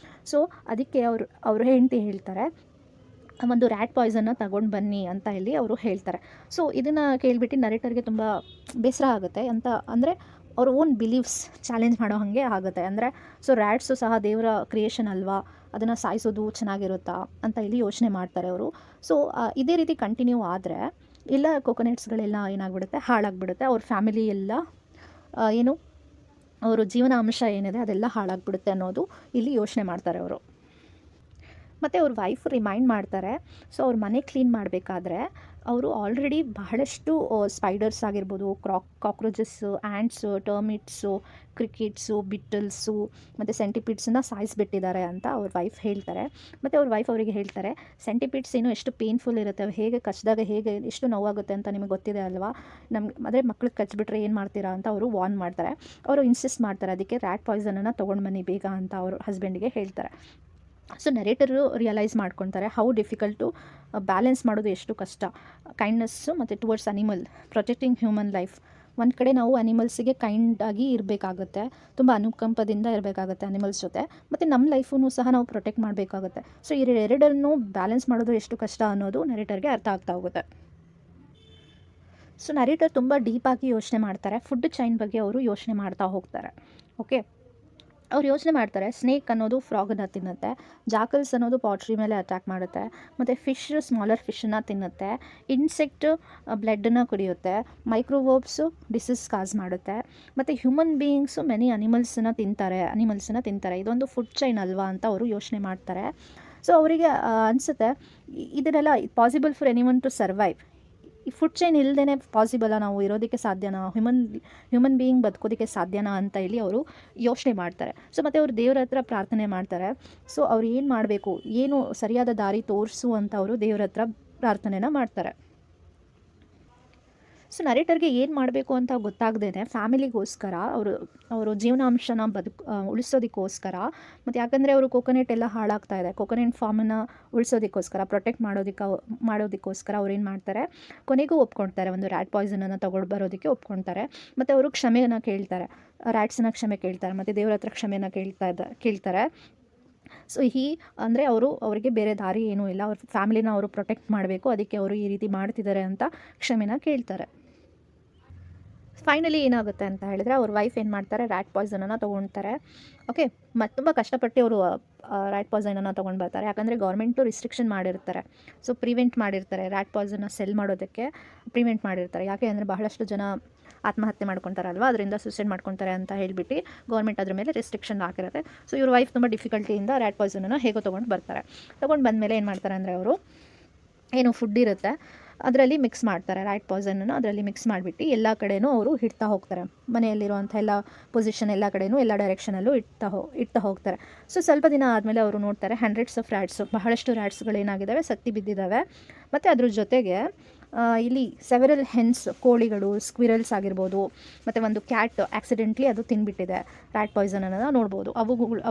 ಸೊ ಅದಕ್ಕೆ ಅವ್ರ ಹೆಂಡತಿ ಹೇಳ್ತಾರೆ, ಒಂದು ರ್ಯಾಟ್ ಪಾಯ್ಸನ್ನ ತಗೊಂಡು ಬನ್ನಿ ಅಂತ ಹೇಳಿ ಅವರು ಹೇಳ್ತಾರೆ. ಸೊ ಇದನ್ನು ಕೇಳಿಬಿಟ್ಟು ನರೇಟರ್ಗೆ ತುಂಬ ಬೇಸರ ಆಗುತ್ತೆ. ಅಂದರೆ ಅವ್ರ ಓನ್ ಬಿಲೀವ್ಸ್ ಚಾಲೆಂಜ್ ಮಾಡೋ ಹಾಗೆ ಆಗುತ್ತೆ. ಅಂದರೆ ಸೊ ರ್ಯಾಟ್ಸು ಸಹ ದೇವರ ಕ್ರಿಯೇಷನ್ ಅಲ್ವಾ, ಅದನ್ನು ಸಾಯಿಸೋದು ಚೆನ್ನಾಗಿರುತ್ತಾ ಅಂತ ಇಲ್ಲಿ ಯೋಚನೆ ಮಾಡ್ತಾರೆ ಅವರು. ಸೊ ಇದೇ ರೀತಿ ಕಂಟಿನ್ಯೂ ಆದರೆ ಎಲ್ಲ ಕೋಕೋನಟ್ಸ್ಗಳೆಲ್ಲ ಏನಾಗ್ಬಿಡುತ್ತೆ, ಹಾಳಾಗಿಬಿಡುತ್ತೆ. ಅವ್ರ ಫ್ಯಾಮಿಲಿ ಎಲ್ಲ ಏನು ಅವರು ಜೀವನಾಂಶ ಏನಿದೆ ಅದೆಲ್ಲ ಹಾಳಾಗಿಬಿಡುತ್ತೆ ಅನ್ನೋದು ಇಲ್ಲಿ ಯೋಚನೆ ಮಾಡ್ತಾರೆ ಅವರು. ಮತ್ತು ಅವ್ರ ವೈಫ್ ರಿಮೈಂಡ್ ಮಾಡ್ತಾರೆ, ಸೊ ಅವ್ರ ಮನೆ ಕ್ಲೀನ್ ಮಾಡಬೇಕಾದ್ರೆ ಅವರು ಆಲ್ರೆಡಿ ಬಹಳಷ್ಟು ಸ್ಪೈಡರ್ಸ್ ಆಗಿರ್ಬೋದು, ಕಾಕ್ರೋಚಸ್ಸು, ಆ್ಯಂಟ್ಸು, ಟರ್ಮಿಟ್ಸು, ಕ್ರಿಕೆಟ್ಸು, ಬಿಟ್ಟಲ್ಸು ಮತ್ತು ಸೆಂಟಿಪೀಡ್ಸನ್ನ ಸಾಯಿಸಿಬಿಟ್ಟಿದ್ದಾರೆ ಅಂತ ಅವ್ರ ವೈಫ್ ಹೇಳ್ತಾರೆ. ಮತ್ತು ಅವ್ರ ವೈಫ್ ಅವರಿಗೆ ಹೇಳ್ತಾರೆ, ಸೆಂಟಿಪೀಡ್ಸ್ ಏನು ಎಷ್ಟು ಪೇನ್ಫುಲ್ ಇರುತ್ತೆ, ಹೇಗೆ ಕಚ್ಚಿದಾಗ ಎಷ್ಟು ನೋವಾಗುತ್ತೆ ಅಂತ ನಿಮಗೆ ಗೊತ್ತಿದೆ ಅಲ್ವಾ, ಆದರೆ ಮಕ್ಳಿಗೆ ಕಚ್ಚಿಬಿಟ್ರೆ ಏನು ಮಾಡ್ತೀರಾ ಅಂತ ಅವರು ವಾರ್ನ್ ಮಾಡ್ತಾರೆ. ಅವರು ಇನ್ಸಿಸ್ಟ್ ಮಾಡ್ತಾರೆ, ಅದಕ್ಕೆ ರ್ಯಾಟ್ ಪಾಯ್ಸನನ್ನು ತೊಗೊಂಡು ಬನ್ನಿ ಬೇಗ ಅಂತ ಅವ್ರ ಹಸ್ಬೆಂಡಿಗೆ ಹೇಳ್ತಾರೆ. ಸೊ ನರೇಟರು ರಿಯಲೈಸ್ ಮಾಡ್ಕೊತಾರೆ ಹೌ ಡಿಫಿಕಲ್ಟು ಬ್ಯಾಲೆನ್ಸ್ ಮಾಡೋದು ಎಷ್ಟು ಕಷ್ಟ, ಕೈಂಡ್ನೆಸ್ಸು ಮತ್ತು towards animal, protecting human life. ಒಂದು ಕಡೆ ನಾವು ಅನಿಮಲ್ಸಿಗೆ ಕೈಂಡಾಗಿ ಇರಬೇಕಾಗುತ್ತೆ, ತುಂಬ ಅನುಕಂಪದಿಂದ ಇರಬೇಕಾಗುತ್ತೆ ಅನಿಮಲ್ಸ್ ಜೊತೆ, ಮತ್ತು ನಮ್ಮ ಲೈಫೂ ಸಹ ನಾವು ಪ್ರೊಟೆಕ್ಟ್ ಮಾಡಬೇಕಾಗುತ್ತೆ. ಸೊ ಎರಡನ್ನೂ ಬ್ಯಾಲೆನ್ಸ್ ಮಾಡೋದು ಎಷ್ಟು ಕಷ್ಟ ಅನ್ನೋದು ನರೇಟರ್ಗೆ ಅರ್ಥ ಆಗ್ತಾ ಹೋಗುತ್ತೆ. ಸೊ ನರೇಟರ್ ತುಂಬ ಡೀಪಾಗಿ ಯೋಚನೆ ಮಾಡ್ತಾರೆ, ಫುಡ್ ಚೈನ್ ಬಗ್ಗೆ ಅವರು ಯೋಚನೆ ಮಾಡ್ತಾ ಹೋಗ್ತಾರೆ. ಓಕೆ, ಅವ್ರು ಯೋಚನೆ ಮಾಡ್ತಾರೆ, ಸ್ನೇಕ್ ಅನ್ನೋದು ಫ್ರಾಗನ್ನು ತಿನ್ನುತ್ತೆ, ಜಾಕಲ್ಸ್ ಅನ್ನೋದು ಪಾಟ್ರಿ ಮೇಲೆ ಅಟ್ಯಾಕ್ ಮಾಡುತ್ತೆ, ಮತ್ತು ಸ್ಮಾಲರ್ ಫಿಶನ್ನು ತಿನ್ನುತ್ತೆ, ಇನ್ಸೆಕ್ಟ್ ಬ್ಲಡ್ಡನ್ನು ಕುಡಿಯುತ್ತೆ, ಮೈಕ್ರೋವರ್ಬ್ಸು ಡಿಸೀಸ್ ಕಾಸ್ ಮಾಡುತ್ತೆ, ಮತ್ತು ಹ್ಯೂಮನ್ ಬೀಯಿಂಗ್ಸು ಮೆನಿ ಅನಿಮಲ್ಸನ್ನು ತಿಂತಾರೆ. ಇದೊಂದು ಫುಡ್ ಚೈನ್ ಅಲ್ವಾ ಅಂತ ಅವರು ಯೋಚನೆ ಮಾಡ್ತಾರೆ. ಸೊ ಅವರಿಗೆ ಅನಿಸುತ್ತೆ, ಇದನ್ನೆಲ್ಲ possible for anyone to survive. ಈ ಫುಡ್ ಚೈನ್ ಇಲ್ಲದೇ ಪಾಸಿಬಲಾ, ನಾವು ಇರೋದಕ್ಕೆ ಸಾಧ್ಯನಾ, ಹ್ಯೂಮನ್ ಬೀಯಿಂಗ್ ಬದುಕೋದಕ್ಕೆ ಸಾಧ್ಯನಾ ಅಂತ ಹೇಳಿ ಅವರು ಯೋಚನೆ ಮಾಡ್ತಾರೆ. ಸೊ ಮತ್ತು ಅವರು ದೇವರ ಹತ್ರ ಪ್ರಾರ್ಥನೆ ಮಾಡ್ತಾರೆ. ಸೊ ಅವ್ರು ಏನು ಮಾಡಬೇಕು, ಏನು ಸರಿಯಾದ ದಾರಿ ತೋರಿಸು ಅಂತ ಅವರು ದೇವರ ಹತ್ರ ಪ್ರಾರ್ಥನೆನ ಮಾಡ್ತಾರೆ. ಸೊ ನರೇಟರ್ಗೆ ಏನು ಮಾಡಬೇಕು ಅಂತ ಗೊತ್ತಾಗ್ದೇ ಫ್ಯಾಮಿಲಿಗೋಸ್ಕರ ಅವರು ಜೀವನಾಂಶನ ಉಳಿಸೋದಕ್ಕೋಸ್ಕರ, ಮತ್ತು ಯಾಕಂದರೆ ಅವರು ಕೋಕೋನಟ್ ಎಲ್ಲ ಹಾಳಾಗ್ತಾ ಇದೆ, ಕೋಕೋನಟ್ ಫಾರ್ಮನ್ನು ಉಳಿಸೋದಕ್ಕೋಸ್ಕರ, ಪ್ರೊಟೆಕ್ಟ್ ಮಾಡೋದಕ್ಕೋಸ್ಕರ ಅವ್ರು ಏನು ಮಾಡ್ತಾರೆ, ಕೊನೆಗೂ ಒಪ್ಕೊಳ್ತಾರೆ, ಒಂದು ರ್ಯಾಟ್ ಪಾಯ್ಸನನ್ನು ತಗೊಂಡು ಬರೋದಕ್ಕೆ ಒಪ್ಕೊಳ್ತಾರೆ. ಮತ್ತು ಅವರು ಕ್ಷಮೆಯನ್ನು ಕೇಳ್ತಾರೆ, ರ್ಯಾಟ್ಸನ್ನ ಕ್ಷಮೆ ಕೇಳ್ತಾರೆ, ಮತ್ತು ದೇವರ ಹತ್ರ ಕ್ಷಮೆಯನ್ನು ಕೇಳ್ತಾರೆ. ಸೊ ಅಂದರೆ ಅವರಿಗೆ ಬೇರೆ ದಾರಿ ಏನೂ ಇಲ್ಲ, ಅವ್ರ ಫ್ಯಾಮಿಲಿನ ಅವರು ಪ್ರೊಟೆಕ್ಟ್ ಮಾಡಬೇಕು, ಅದಕ್ಕೆ ಅವರು ಈ ರೀತಿ ಮಾಡ್ತಿದ್ದಾರೆ ಅಂತ ಕ್ಷಮೆನ ಕೇಳ್ತಾರೆ. ಫೈನಲಿ ಏನಾಗುತ್ತೆ ಅಂತ ಹೇಳಿದ್ರೆ, ಅವ್ರ ವೈಫ್ ಏನು ಮಾಡ್ತಾರೆ, ರ್ಯಾಟ್ ಪಾಯ್ಸನನ್ನು ತೊಗೊಳ್ತಾರೆ. ಓಕೆ, ಮತ್ತು ತುಂಬ ಕಷ್ಟಪಟ್ಟು ಅವರು ರ್ಯಾಟ್ ಪಾಯ್ಸನನ್ನು ತೊಗೊಂಡು ಬರ್ತಾರೆ. ಯಾಕಂದರೆ ಗೌರ್ಮೆಂಟು ರಿಸ್ಟ್ರಿಕ್ಷನ್ ಮಾಡಿರ್ತಾರೆ, ಸೊ ಪ್ರಿವೆಂಟ್ ಮಾಡಿರ್ತಾರೆ, ರ್ಯಾಟ್ ಪಾಯ್ಸನ್ನ ಸೆಲ್ ಮಾಡೋದಕ್ಕೆ ಪ್ರಿವೆಂಟ್ ಮಾಡಿರ್ತಾರೆ. ಯಾಕೆ ಅಂದರೆ ಬಹಳಷ್ಟು ಜನ ಆತ್ಮಹತ್ಯೆ ಮಾಡ್ಕೊತಾರಲ್ವ, ಅದರಿಂದ ಸೂಸೈಡ್ ಮಾಡ್ಕೊತಾರೆ ಅಂತ ಹೇಳಿಬಿಟ್ಟು ಗೌರ್ಮೆಂಟ್ ಅದ್ರ ಮೇಲೆ ರೆಸ್ಟ್ರಿಕ್ಷನ್ ಹಾಕಿರುತ್ತೆ. ಸೊ ಇವ್ರ ವೈಫ್ ತುಂಬ ಡಿಫಿಕಲ್ಟಿಯಿಂದ ರ್ಯಾಟ್ ಪಾಯ್ಸನನ್ನು ಹೇಗೋ ತೊಗೊಂಡು ಬಂದಮೇಲೆ ಏನು ಮಾಡ್ತಾರೆ ಅಂದರೆ, ಅವರು ಏನು ಫುಡ್ ಇರುತ್ತೆ ಅದರಲ್ಲಿ ಮಿಕ್ಸ್ ಮಾಡ್ತಾರೆ, ರ್ಯಾಟ್ ಪಾಯ್ಸನನ್ನು ಅದರಲ್ಲಿ ಮಿಕ್ಸ್ ಮಾಡಿಬಿಟ್ಟು ಎಲ್ಲ ಕಡೆಯೂ ಅವರು ಇಡ್ತಾ ಹೋಗ್ತಾರೆ. ಮನೆಯಲ್ಲಿರುವಂಥ ಎಲ್ಲ ಪೊಸಿಷನ್ ಎಲ್ಲ ಕಡೆಯೂ ಎಲ್ಲ ಡೈರೆಕ್ಷನಲ್ಲೂ ಇಡ್ತಾ ಹೋಗ್ತಾರೆ. ಸೊ ಸ್ವಲ್ಪ ದಿನ ಆದಮೇಲೆ ಅವರು ನೋಡ್ತಾರೆ, ಹಂಡ್ರೆಡ್ಸ್ ಆಫ್ ರ್ಯಾಟ್ಸು, ಬಹಳಷ್ಟು ರ್ಯಾಟ್ಸ್ಗಳು ಏನಾಗಿದ್ದಾವೆ, ಸತ್ತಿ ಬಿದ್ದಿದ್ದಾವೆ. ಮತ್ತು ಅದ್ರ ಜೊತೆಗೆ ಇಲ್ಲಿ ಸೆವೆರಲ್ ಹೆನ್ಸ್, ಕೋಳಿಗಳು, ಸ್ಕ್ವಿರಲ್ಸ್ ಆಗಿರ್ಬೋದು, ಮತ್ತು ಒಂದು ಕ್ಯಾಟ್ ಆಕ್ಸಿಡೆಂಟ್ಲಿ ಅದು ತಿಂದ್ಬಿಟ್ಟಿದೆ, ರ್ಯಾಟ್ ಪಾಯ್ಸನ್ ಅನ್ನೋದನ್ನ ನೋಡ್ಬೋದು.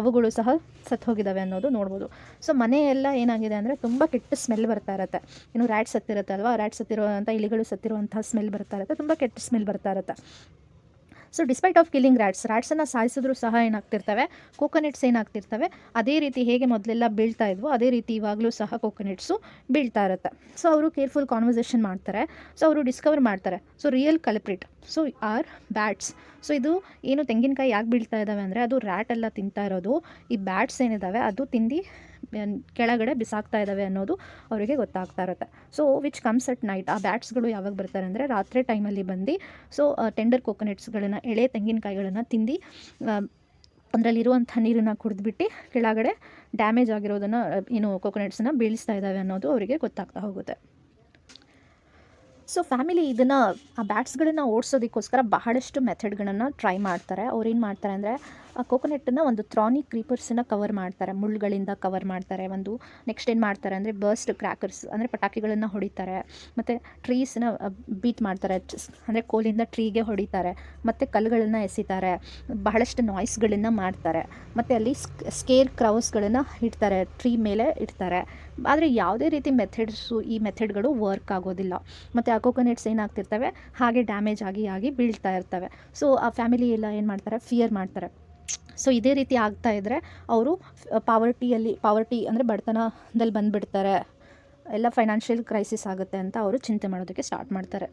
ಅವುಗಳು ಸಹ ಸತ್ತು ಹೋಗಿದ್ದಾವೆ ಅನ್ನೋದು ನೋಡ್ಬೋದು. ಸೊ ಮನೆಯೆಲ್ಲ ಏನಾಗಿದೆ ಅಂದರೆ ತುಂಬ ಕೆಟ್ಟ ಸ್ಮೆಲ್ ಬರ್ತಾ ಇರುತ್ತೆ. ಇನ್ನು ರ್ಯಾಟ್ ಸತ್ತಿರುತ್ತೆ ಅಲ್ವಾ, ರ್ಯಾಟ್ ಸತ್ತಿರುವಂಥ ಇಲಿಗಳು ಸತ್ತಿರುವಂಥ ಸ್ಮೆಲ್ ಬರ್ತಾ ಇರುತ್ತೆ, ತುಂಬ ಕೆಟ್ಟ ಸ್ಮೆಲ್ ಬರ್ತಾ ಇರುತ್ತೆ. ಸೊ ಡಿಸ್ಪೈಟ್ ಆಫ್ ಕಿಲ್ಲಿಂಗ್ ರ್ಯಾಟ್ಸನ್ನು ಸಾಯಿಸಿದ್ರೂ ಸಹ ಏನಾಗ್ತಿರ್ತವೆ, ಕೋಕೋನಟ್ಸ್ ಏನಾಗ್ತಿರ್ತವೆ ಅದೇ ರೀತಿ ಹೇಗೆ ಮೊದಲೆಲ್ಲ ಬೀಳ್ತಾ ಇದ್ವೋ ಅದೇ ರೀತಿ ಇವಾಗಲೂ ಸಹ ಕೋಕೋನಟ್ಸು ಬೀಳ್ತಾ ಇರುತ್ತೆ. ಸೊ ಅವರು ಕೇರ್ಫುಲ್ ಕಾನ್ವರ್ಸೇಷನ್ ಮಾಡ್ತಾರೆ. ಸೊ ಅವರು ಡಿಸ್ಕವರ್ ಮಾಡ್ತಾರೆ, so real culprit so are bats. So ಇದು ಏನು ತೆಂಗಿನಕಾಯಿ ಯಾಕೆ ಬೀಳ್ತಾ ಇದ್ದಾವೆ ಅಂದರೆ ಅದು ರ್ಯಾಟ್ ಎಲ್ಲ ತಿಂತಾ ಇರೋದು, ಈ ಬ್ಯಾಟ್ಸ್ ಏನಿದ್ದಾವೆ ಅದು ತಿಂದು ಕೆಳಗಡೆ ಬಿಸಾಕ್ತಾ ಇದ್ದಾವೆ ಅನ್ನೋದು ಅವರಿಗೆ ಗೊತ್ತಾಗ್ತಾ ಇರುತ್ತೆ. So which comes at night. ಆ ಬ್ಯಾಟ್ಸ್ಗಳು ಯಾವಾಗ ಬರ್ತಾರೆ ಅಂದರೆ ರಾತ್ರಿ ಟೈಮಲ್ಲಿ ಬಂದು ಸೊ ಟೆಂಡರ್ ಕೋಕೋನಟ್ಸ್ಗಳನ್ನು, ಎಳೆ ತೆಂಗಿನಕಾಯಿಗಳನ್ನು ತಿಂದು ಅದರಲ್ಲಿರುವಂಥ ನೀರನ್ನು ಕುಡಿದ್ಬಿಟ್ಟು ಕೆಳಗಡೆ ಡ್ಯಾಮೇಜ್ ಆಗಿರೋದನ್ನು ಏನು ಕೋಕೋನಟ್ಸನ್ನು ಬೀಳಿಸ್ತಾ ಇದ್ದಾವೆ ಅನ್ನೋದು ಅವರಿಗೆ ಗೊತ್ತಾಗ್ತಾ ಹೋಗುತ್ತೆ. ಸೊ ಫ್ಯಾಮಿಲಿ ಇದನ್ನು ಆ ಬ್ಯಾಟ್ಸ್ಗಳನ್ನು ಓಡಿಸೋದಕ್ಕೋಸ್ಕರ ಬಹಳಷ್ಟು ಮೆಥಡ್ಗಳನ್ನು ಟ್ರೈ ಮಾಡ್ತಾರೆ. ಅವ್ರು ಏನು ಮಾಡ್ತಾರೆ ಅಂದರೆ ಆ ಕೋಕೋನಟ್ಟನ್ನು ಒಂದು ಥ್ರಾನಿ ಕ್ರೀಪರ್ಸನ್ನು ಕವರ್ ಮಾಡ್ತಾರೆ, ಮುಳ್ಳುಗಳಿಂದ ಕವರ್ ಮಾಡ್ತಾರೆ. ಒಂದು ನೆಕ್ಸ್ಟ್ ಏನು ಮಾಡ್ತಾರೆ ಅಂದರೆ ಬರ್ಸ್ಟ್ ಕ್ರ್ಯಾಕರ್ಸ್ ಅಂದರೆ ಪಟಾಕಿಗಳನ್ನು ಹೊಡಿತಾರೆ, ಮತ್ತು ಟ್ರೀಸ್ನ ಬೀಟ್ ಮಾಡ್ತಾರೆ, ಅಂದರೆ ಕೋಲಿಂದ ಟ್ರೀಗೆ ಹೊಡಿತಾರೆ, ಮತ್ತು ಕಲ್ಲುಗಳನ್ನು ಎಸಿತಾರೆ, ಬಹಳಷ್ಟು ನಾಯ್ಸ್ಗಳನ್ನು ಮಾಡ್ತಾರೆ, ಮತ್ತು ಅಲ್ಲಿ ಸ್ಕೇರ್ ಕ್ರೌಸ್ಗಳನ್ನು ಇಡ್ತಾರೆ, ಟ್ರೀ ಮೇಲೆ ಇಡ್ತಾರೆ. ಆದರೆ ಯಾವುದೇ ರೀತಿ ಈ ಮೆಥಡ್ಗಳು ವರ್ಕ್ ಆಗೋದಿಲ್ಲ. ಮತ್ತು ಆ ಕೋಕೋನಟ್ಸ್ ಏನಾಗ್ತಿರ್ತವೆ ಹಾಗೆ ಡ್ಯಾಮೇಜ್ ಆಗಿ ಬೀಳ್ತಾ ಇರ್ತವೆ. ಸೊ ಆ ಫ್ಯಾಮಿಲಿ ಎಲ್ಲ ಏನು ಮಾಡ್ತಾರೆ, ಫಿಯರ್ ಮಾಡ್ತಾರೆ. ಸೊ ಇದೇ ರೀತಿ ಆಗ್ತಾ ಇದ್ದರೆ ಅವರು ಪಾವರ್ಟಿ ಅಂದರೆ ಬಡತನದಲ್ಲಿ ಬಂದುಬಿಡ್ತಾರೆ, ಎಲ್ಲ ಫೈನಾನ್ಷಿಯಲ್ ಕ್ರೈಸಿಸ್ ಆಗುತ್ತೆ ಅಂತ ಅವರು ಚಿಂತೆ ಮಾಡೋದಕ್ಕೆ ಸ್ಟಾರ್ಟ್ ಮಾಡ್ತಾರೆ.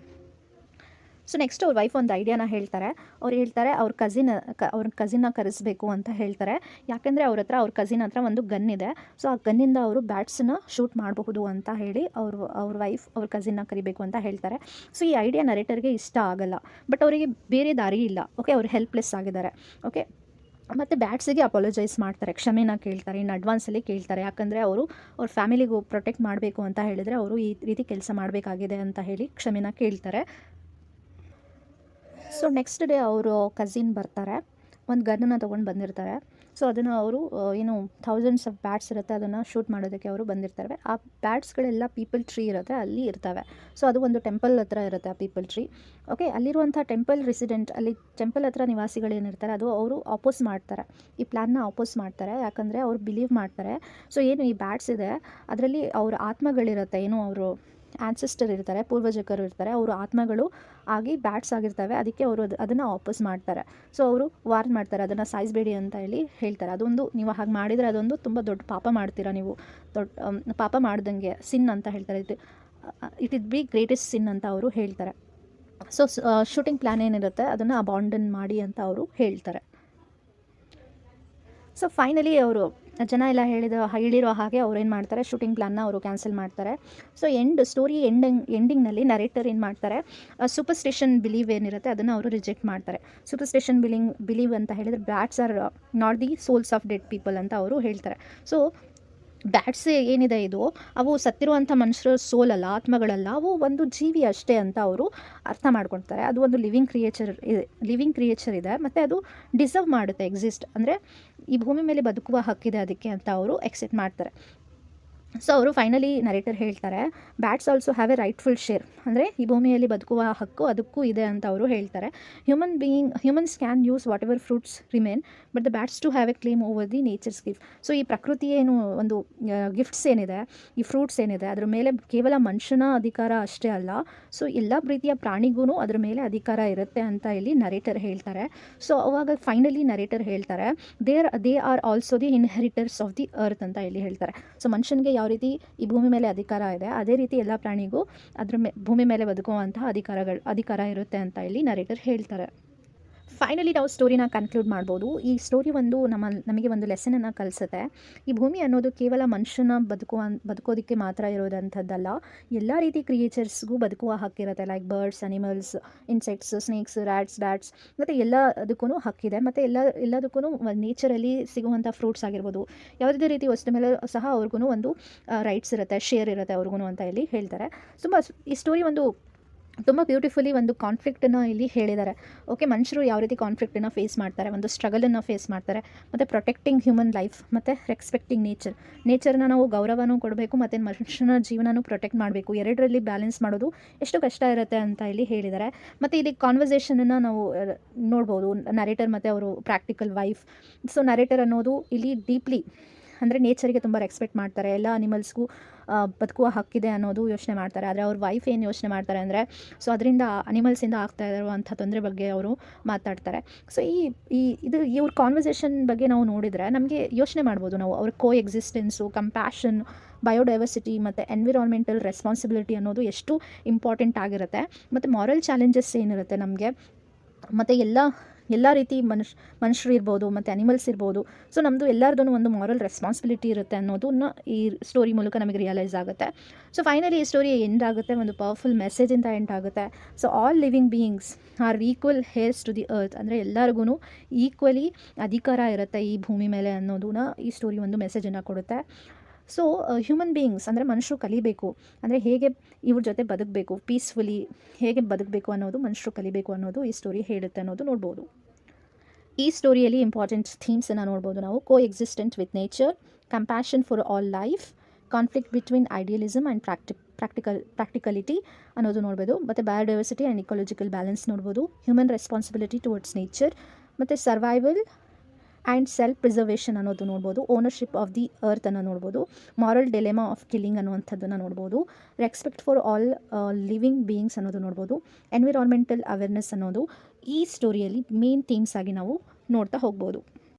ಸೊ ನೆಕ್ಸ್ಟ್ ಅವ್ರ ವೈಫ್ ಒಂದು ಐಡಿಯಾನ ಹೇಳ್ತಾರೆ. ಅವ್ರು ಹೇಳ್ತಾರೆ ಅವ್ರ ಕಸಿನ್ನ ಕರೆಸಬೇಕು ಅಂತ ಹೇಳ್ತಾರೆ. ಯಾಕೆಂದರೆ ಅವ್ರ ಕಸಿನ್ ಹತ್ರ ಒಂದು ಗನ್ ಇದೆ. ಸೊ ಆ ಗನ್ನಿಂದ ಅವರು ಬ್ಯಾಟ್ಸನ್ನ ಶೂಟ್ ಮಾಡಬಹುದು ಅಂತ ಹೇಳಿ ಅವ್ರ ವೈಫ್ ಅವ್ರ ಕಸಿನ್ನ ಕರಿಬೇಕು ಅಂತ ಹೇಳ್ತಾರೆ. ಸೊ ಈ ಐಡಿಯಾ ನರೇಟರ್ಗೆ ಇಷ್ಟ ಆಗಲ್ಲ, ಬಟ್ ಅವರಿಗೆ ಬೇರೆ ದಾರಿ ಇಲ್ಲ. ಓಕೆ, ಅವ್ರು ಹೆಲ್ಪ್ಲೆಸ್ ಆಗಿದ್ದಾರೆ. ಓಕೆ, ಮತ್ತು ಬ್ಯಾಟ್ಸಿಗೆ ಅಪಾಲಜೈಸ್ ಮಾಡ್ತಾರೆ, ಕ್ಷಮೆನ ಕೇಳ್ತಾರೆ, ಇನ್ನು ಅಡ್ವಾನ್ಸಲ್ಲಿ ಕೇಳ್ತಾರೆ. ಯಾಕಂದರೆ ಅವ್ರ ಫ್ಯಾಮಿಲಿಗೂ ಪ್ರೊಟೆಕ್ಟ್ ಮಾಡಬೇಕು ಅಂತ ಹೇಳಿದರೆ ಅವರು ಈ ರೀತಿ ಕೆಲಸ ಮಾಡಬೇಕಾಗಿದೆ ಅಂತ ಹೇಳಿ ಕ್ಷಮೆನ ಕೇಳ್ತಾರೆ. ಸೊ ನೆಕ್ಸ್ಟ್ ಡೇ ಅವರು ಕಸಿನ್ ಬರ್ತಾರೆ, ಒಂದು ಗನ್ನನ್ನು ತೊಗೊಂಡು ಬಂದಿರ್ತಾರೆ. ಸೊ ಅದನ್ನು ಅವರು ಏನು ಥೌಸಂಡ್ಸ್ ಆಫ್ ಬ್ಯಾಟ್ಸ್ ಇರುತ್ತೆ ಅದನ್ನು ಶೂಟ್ ಮಾಡೋದಕ್ಕೆ ಅವರು ಬಂದಿರ್ತಾರೆ. ಆ ಬ್ಯಾಟ್ಸ್ಗಳೆಲ್ಲ ಪೀಪಲ್ ಟ್ರೀ ಇರುತ್ತೆ ಅಲ್ಲಿ ಇರ್ತವೆ. ಸೊ ಅದು ಒಂದು ಟೆಂಪಲ್ ಹತ್ರ ಇರುತ್ತೆ ಆ ಪೀಪಲ್ ಟ್ರೀ. ಓಕೆ, ಅಲ್ಲಿರುವಂಥ ಟೆಂಪಲ್ ಹತ್ರ ನಿವಾಸಿಗಳೇನಿರ್ತಾರೆ ಅದು ಅವರು ಅಪೋಸ್ ಮಾಡ್ತಾರೆ, ಈ ಪ್ಲ್ಯಾನ್ನ ಅಪೋಸ್ ಮಾಡ್ತಾರೆ. ಯಾಕಂದರೆ ಅವ್ರು ಬಿಲೀವ್ ಮಾಡ್ತಾರೆ, ಸೊ ಏನು ಈ ಬ್ಯಾಟ್ಸ್ ಇದೆ ಅದರಲ್ಲಿ ಅವ್ರ ಆತ್ಮಗಳಿರುತ್ತೆ, ಏನು ಅವರು ಆ್ಯನ್ಸೆಸ್ಟರ್ ಇರ್ತಾರೆ, ಪೂರ್ವಜಕರು ಇರ್ತಾರೆ, ಅವರು ಆತ್ಮಗಳು ಆಗಿ ಬ್ಯಾಟ್ಸ್ ಆಗಿರ್ತವೆ. ಅದಕ್ಕೆ ಅವರು ಅದನ್ನು ವಾಪಸ್ ಮಾಡ್ತಾರೆ. ಸೊ ಅವರು ವಾರ್ನ್ ಮಾಡ್ತಾರೆ, ಅದನ್ನು ಸಾಯಿಸಬೇಡಿ ಅಂತ ಹೇಳಿ ಹೇಳ್ತಾರೆ. ಅದೊಂದು ನೀವು ಹಾಗೆ ಮಾಡಿದರೆ ಅದೊಂದು ತುಂಬ ದೊಡ್ಡ ಪಾಪ ಮಾಡ್ತೀರಾ, ನೀವು ದೊಡ್ಡ ಪಾಪ ಮಾಡ್ದಂಗೆ, ಸಿನ್ ಅಂತ ಹೇಳ್ತಾರೆ. ಇಟ್ ಇಸ್ ಬಿ ಗ್ರೇಟೆಸ್ಟ್ ಸಿನ್ ಅಂತ ಅವರು ಹೇಳ್ತಾರೆ. ಸೊ ಶೂಟಿಂಗ್ ಪ್ಲ್ಯಾನ್ ಏನಿರುತ್ತೆ ಅದನ್ನು ಅಬಾಂಡನ್ ಮಾಡಿ ಅಂತ ಅವರು ಹೇಳ್ತಾರೆ. ಸೊ ಫೈನಲಿ ಅವರು ಜನ ಎಲ್ಲ ಹೇಳಿರೋ ಹಾಗೆ ಅವ್ರು ಏನು ಮಾಡ್ತಾರೆ, ಶೂಟಿಂಗ್ ಪ್ಲ್ಯಾನ್ನ ಅವರು ಕ್ಯಾನ್ಸಲ್ ಮಾಡ್ತಾರೆ. ಸೊ ಸ್ಟೋರಿ ಎಂಡಿಂಗ್ನಲ್ಲಿ ನರೇಟರ್ ಏನು ಮಾಡ್ತಾರೆ, ಸೂಪರ್ಸ್ಟಿಷನ್ ಬಿಲೀವ್ ಏನಿರುತ್ತೆ ಅದನ್ನು ಅವರು ರಿಜೆಕ್ಟ್ ಮಾಡ್ತಾರೆ. ಸೂಪರ್ಸ್ಟಿಷನ್ ಬಿಲೀವ್ ಅಂತ ಹೇಳಿದರೆ bats are not the souls of dead people ಅಂತ ಅವರು ಹೇಳ್ತಾರೆ. ಸೊ ಬ್ಯಾಟ್ಸ್ ಏನಿದೆ ಇದು ಅವು ಸತ್ತಿರುವಂಥ ಮನುಷ್ಯರ ಸೋಲ್ ಅಲ್ಲ, ಆತ್ಮಗಳಲ್ಲ, ಅವು ಒಂದು ಜೀವಿ ಅಷ್ಟೇ ಅಂತ ಅವರು ಅರ್ಥ ಮಾಡ್ಕೊಳ್ತಾರೆ. ಅದು ಒಂದು ಲಿವಿಂಗ್ ಕ್ರಿಯೇಚರ್ ಇದೆ, ಮತ್ತು ಅದು ಡಿಸರ್ವ್ ಮಾಡುತ್ತೆ ಎಕ್ಸಿಸ್ಟ್, ಅಂದರೆ ಈ ಭೂಮಿ ಮೇಲೆ ಬದುಕುವ ಹಕ್ಕಿದೆ ಅದಕ್ಕೆ ಅಂತ ಅವರು ಎಕ್ಸೆಪ್ಟ್ ಮಾಡ್ತಾರೆ. ಸೊ ಅವರು ಫೈನಲಿ ನರೇಟರ್ ಹೇಳ್ತಾರೆ, bats also have A rightful share, ಅಂದರೆ ಈ ಭೂಮಿಯಲ್ಲಿ ಬದುಕುವ ಹಕ್ಕು ಅದಕ್ಕೂ ಇದೆ ಅಂತ ಅವರು ಹೇಳ್ತಾರೆ. Humans can use whatever fruits remain, but the bats to have a claim over the nature's gift. So ಈ ಪ್ರಕೃತಿ ಏನು ಒಂದು ಗಿಫ್ಟ್ಸ್ ಏನಿದೆ, ಈ ಫ್ರೂಟ್ಸ್ ಏನಿದೆ ಅದ್ರ ಮೇಲೆ ಕೇವಲ ಮನುಷ್ಯನ ಅಧಿಕಾರ ಅಷ್ಟೇ ಅಲ್ಲ, ಸೊ ಎಲ್ಲ ರೀತಿಯ ಪ್ರಾಣಿಗೂ ಅದ್ರ ಮೇಲೆ ಅಧಿಕಾರ ಇರುತ್ತೆ ಅಂತ ಇಲ್ಲಿ ನರೇಟರ್ ಹೇಳ್ತಾರೆ. ಸೊ ಅವಾಗ ಫೈನಲಿ ನರೇಟರ್ ಹೇಳ್ತಾರೆ, they are also the inheritors of the earth ಅಂತ ಇಲ್ಲಿ ಹೇಳ್ತಾರೆ. ಸೊ ಮನುಷ್ಯನಿಗೆ ಯಾವ ರೀತಿ ಈ ಭೂಮಿ ಮೇಲೆ ಅಧಿಕಾರ ಇದೆ ಅದೇ ರೀತಿ ಎಲ್ಲ ಪ್ರಾಣಿಗೂ ಭೂಮಿ ಮೇಲೆ ಬದುಕುವಂತಹ ಅಧಿಕಾರ ಇರುತ್ತೆ ಅಂತ ಇಲ್ಲಿ ನರೇಟರ್ ಹೇಳ್ತಾರೆ. ಫೈನಲಿ ನಾವು ಸ್ಟೋರಿನ ಕನ್ಕ್ಲೂಡ್ ಮಾಡ್ಬೋದು. ಈ ಸ್ಟೋರಿ ನಮಗೆ ಒಂದು ಲೆಸನನ್ನು ಕಲಿಸುತ್ತೆ. ಈ ಭೂಮಿ ಅನ್ನೋದು ಕೇವಲ ಮನುಷ್ಯನ ಬದುಕೋದಕ್ಕೆ ಮಾತ್ರ ಇರೋದಂಥದ್ದಲ್ಲ, ಎಲ್ಲ ರೀತಿ ಕ್ರಿಯೇಚರ್ಸ್ಗೂ ಬದುಕುವ ಹಕ್ಕಿರುತ್ತೆ. Like birds, animals, insects, snakes, rats, bats, ಮತ್ತು ಎಲ್ಲದಕ್ಕೂ ಹಕ್ಕಿದೆ. ಮತ್ತು ಎಲ್ಲದಕ್ಕೂ ನೇಚರಲ್ಲಿ ಸಿಗುವಂಥ ಫ್ರೂಟ್ಸ್ ಆಗಿರ್ಬೋದು, ಯಾವುದೇ ರೀತಿ ವಸ್ತು ಮೇಲೆ ಸಹ ಅವ್ರಿಗೂ ಒಂದು ರೈಟ್ಸ್ ಇರುತ್ತೆ, ಶೇರ್ ಇರುತ್ತೆ ಅವ್ರಿಗೂ ಅಂತ ಇಲ್ಲಿ ಹೇಳ್ತಾರೆ. ತುಂಬ ಈ ಸ್ಟೋರಿ ಒಂದು ತುಂಬ ಬ್ಯೂಟಿಫುಲಿ ಒಂದು ಕಾನ್ಫ್ಲಿಕ್ಟನ್ನು ಇಲ್ಲಿ ಹೇಳಿದ್ದಾರೆ. ಓಕೆ, ಮನುಷ್ಯರು ಯಾವ ರೀತಿ ಕಾನ್ಫ್ಲಿಕ್ಟನ್ನು ಫೇಸ್ ಮಾಡ್ತಾರೆ, ಒಂದು ಸ್ಟ್ರಗಲನ್ನು ಫೇಸ್ ಮಾಡ್ತಾರೆ, ಮತ್ತು ಪ್ರೊಟೆಕ್ಟಿಂಗ್ ಹ್ಯೂಮನ್ ಲೈಫ್ ಮತ್ತು ರೆಸ್ಪೆಕ್ಟಿಂಗ್ ನೇಚರ್ನ ನಾವು ಗೌರವನೂ ಕೊಡಬೇಕು ಮತ್ತು ಮನುಷ್ಯನ ಜೀವನನೂ ಪ್ರೊಟೆಕ್ಟ್ ಮಾಡಬೇಕು. ಎರಡರಲ್ಲಿ ಬ್ಯಾಲೆನ್ಸ್ ಮಾಡೋದು ಎಷ್ಟು ಕಷ್ಟ ಇರುತ್ತೆ ಅಂತ ಇಲ್ಲಿ ಹೇಳಿದ್ದಾರೆ. ಮತ್ತು ಇಲ್ಲಿ ಕಾನ್ವರ್ಸೇಷನನ್ನು ನಾವು ನೋಡ್ಬೋದು, ನರೇಟರ್ ಮತ್ತು ಅವರು ಪ್ರಾಕ್ಟಿಕಲ್ ವೈಫ್. ಸೊ ನರೇಟರ್ ಅನ್ನೋದು ಇಲ್ಲಿ ಡೀಪ್ಲಿ ಅಂದರೆ ನೇಚರಿಗೆ ತುಂಬ ರೆಸ್ಪೆಕ್ಟ್ ಮಾಡ್ತಾರೆ, ಎಲ್ಲ ಅನಿಮಲ್ಸ್ಗೂ ಬದುಕುವ ಹಕ್ಕಿದೆ ಅನ್ನೋದು ಯೋಚನೆ ಮಾಡ್ತಾರೆ. ಆದರೆ ಅವ್ರ ವೈಫ್ ಏನು ಯೋಚನೆ ಮಾಡ್ತಾರೆ ಅಂದರೆ, ಸೊ ಅದರಿಂದ ಅನಿಮಲ್ಸಿಂದ ಆಗ್ತಾ ಇರುವಂಥ ತೊಂದರೆ ಬಗ್ಗೆ ಅವರು ಮಾತಾಡ್ತಾರೆ. ಸೊ ಇವ್ರ ಕಾನ್ವರ್ಸೇಷನ್ ಬಗ್ಗೆ ನಾವು ನೋಡಿದರೆ ನಮಗೆ ಯೋಚನೆ ಮಾಡ್ಬೋದು ನಾವು, ಅವ್ರ ಕೋ ಎಕ್ಸಿಸ್ಟೆನ್ಸು, ಕಂಪ್ಯಾಷನ್, ಬಯೋಡೈವರ್ಸಿಟಿ ಮತ್ತು ಎನ್ವಿರಾನ್ಮೆಂಟಲ್ ರೆಸ್ಪಾನ್ಸಿಬಿಲಿಟಿ ಅನ್ನೋದು ಎಷ್ಟು ಇಂಪಾರ್ಟೆಂಟ್ ಆಗಿರುತ್ತೆ. ಮತ್ತು ಮಾರಲ್ ಚಾಲೆಂಜಸ್ ಏನಿರುತ್ತೆ ನಮಗೆ, ಮತ್ತು ಎಲ್ಲ ರೀತಿ ಮನುಷ್ಯರು ಇರ್ಬೋದು ಮತ್ತು ಅನಿಮಲ್ಸ್ ಇರ್ಬೋದು. ಸೊ ನಮ್ಮದು ಎಲ್ಲರದೂ ಒಂದು ಮಾರಲ್ ರೆಸ್ಪಾನ್ಸಿಬಿಲಿಟಿ ಇರುತ್ತೆ ಅನ್ನೋದನ್ನ ಈ ಸ್ಟೋರಿ ಮೂಲಕ ನಮಗೆ ರಿಯಲೈಸ್ ಆಗುತ್ತೆ. ಸೊ ಫೈನಲಿ ಈ ಸ್ಟೋರಿ ಎಂಡ್ ಆಗುತ್ತೆ, ಒಂದು ಪವರ್ಫುಲ್ ಮೆಸೇಜಿಂದ ಎಂಡ್ ಆಗುತ್ತೆ. So all living beings are equal heirs to the earth, ಅಂದರೆ ಎಲ್ಲರಿಗೂ ಈಕ್ವಲಿ ಅಧಿಕಾರ ಇರುತ್ತೆ ಈ ಭೂಮಿ ಮೇಲೆ ಅನ್ನೋದನ್ನ ಈ ಸ್ಟೋರಿ ಒಂದು ಮೆಸೇಜನ್ನು ಕೊಡುತ್ತೆ. ಸೊ ಹ್ಯೂಮನ್ ಬೀಯಿಂಗ್ಸ್ ಅಂದರೆ ಮನುಷ್ಯರು ಕಲಿಬೇಕು, ಅಂದರೆ ಹೇಗೆ ಇವ್ರ ಜೊತೆ ಬದುಕಬೇಕು, ಪೀಸ್ಫುಲಿ ಹೇಗೆ ಬದುಕಬೇಕು ಅನ್ನೋದು ಮನುಷ್ಯರು ಕಲಿಬೇಕು ಅನ್ನೋದು ಈ ಸ್ಟೋರಿ ಹೇಳುತ್ತೆ ಅನ್ನೋದು ನೋಡ್ಬೋದು. ಈ ಸ್ಟೋರಿಯಲ್ಲಿ ಇಂಪಾರ್ಟೆಂಟ್ ಥೀಮ್ಸನ್ನು ನೋಡ್ಬೋದು ನಾವು. Coexistent with nature, compassion for all life, conflict between idealism and practicality ಅನ್ನೋದು ನೋಡ್ಬೋದು. ಮತ್ತು ಬಯೋಡೈವರ್ಸಿಟಿ ಆ್ಯಂಡ್ ಇಕಾಲಜಿಕಲ್ ಬ್ಯಾಲೆನ್ಸ್ ನೋಡ್ಬೋದು. ಹ್ಯೂಮನ್ ರೆಸ್ಪಾನ್ಸಿಬಿಲಿಟಿ ಟುವರ್ಡ್ಸ್ ನೇಚರ್, ಮತ್ತು ಸರ್ವೈವಲ್ ಆ್ಯಂಡ್ ಸೆಲ್ಫ್ ಪ್ರಿಸರ್ವೇಷನ್ ಅನ್ನೋದು ನೋಡ್ಬೋದು. ಓನರ್ಶಿಪ್ ಆಫ್ ದಿ ಅರ್ತ್ ಅನ್ನು ನೋಡ್ಬೋದು. ಮಾರಲ್ ಡಿಲೆಮಾ ಆಫ್ ಕಿಲ್ಲಿಂಗ್ ಅನ್ನುವಂಥದ್ದನ್ನು ನೋಡ್ಬೋದು. Respect for all living beings ಅನ್ನೋದು ನೋಡ್ಬೋದು. ಎನ್ವಿರಾನ್ಮೆಂಟಲ್ ಅವೇರ್ನೆಸ್ ಅನ್ನೋದು ಈ ಸ್ಟೋರಿಯಲ್ಲಿ ಮೇನ್ ಥೀಮ್ಸ್ ಆಗಿ ನಾವು ನೋಡ್ತಾ ಹೋಗ್ಬೋದು.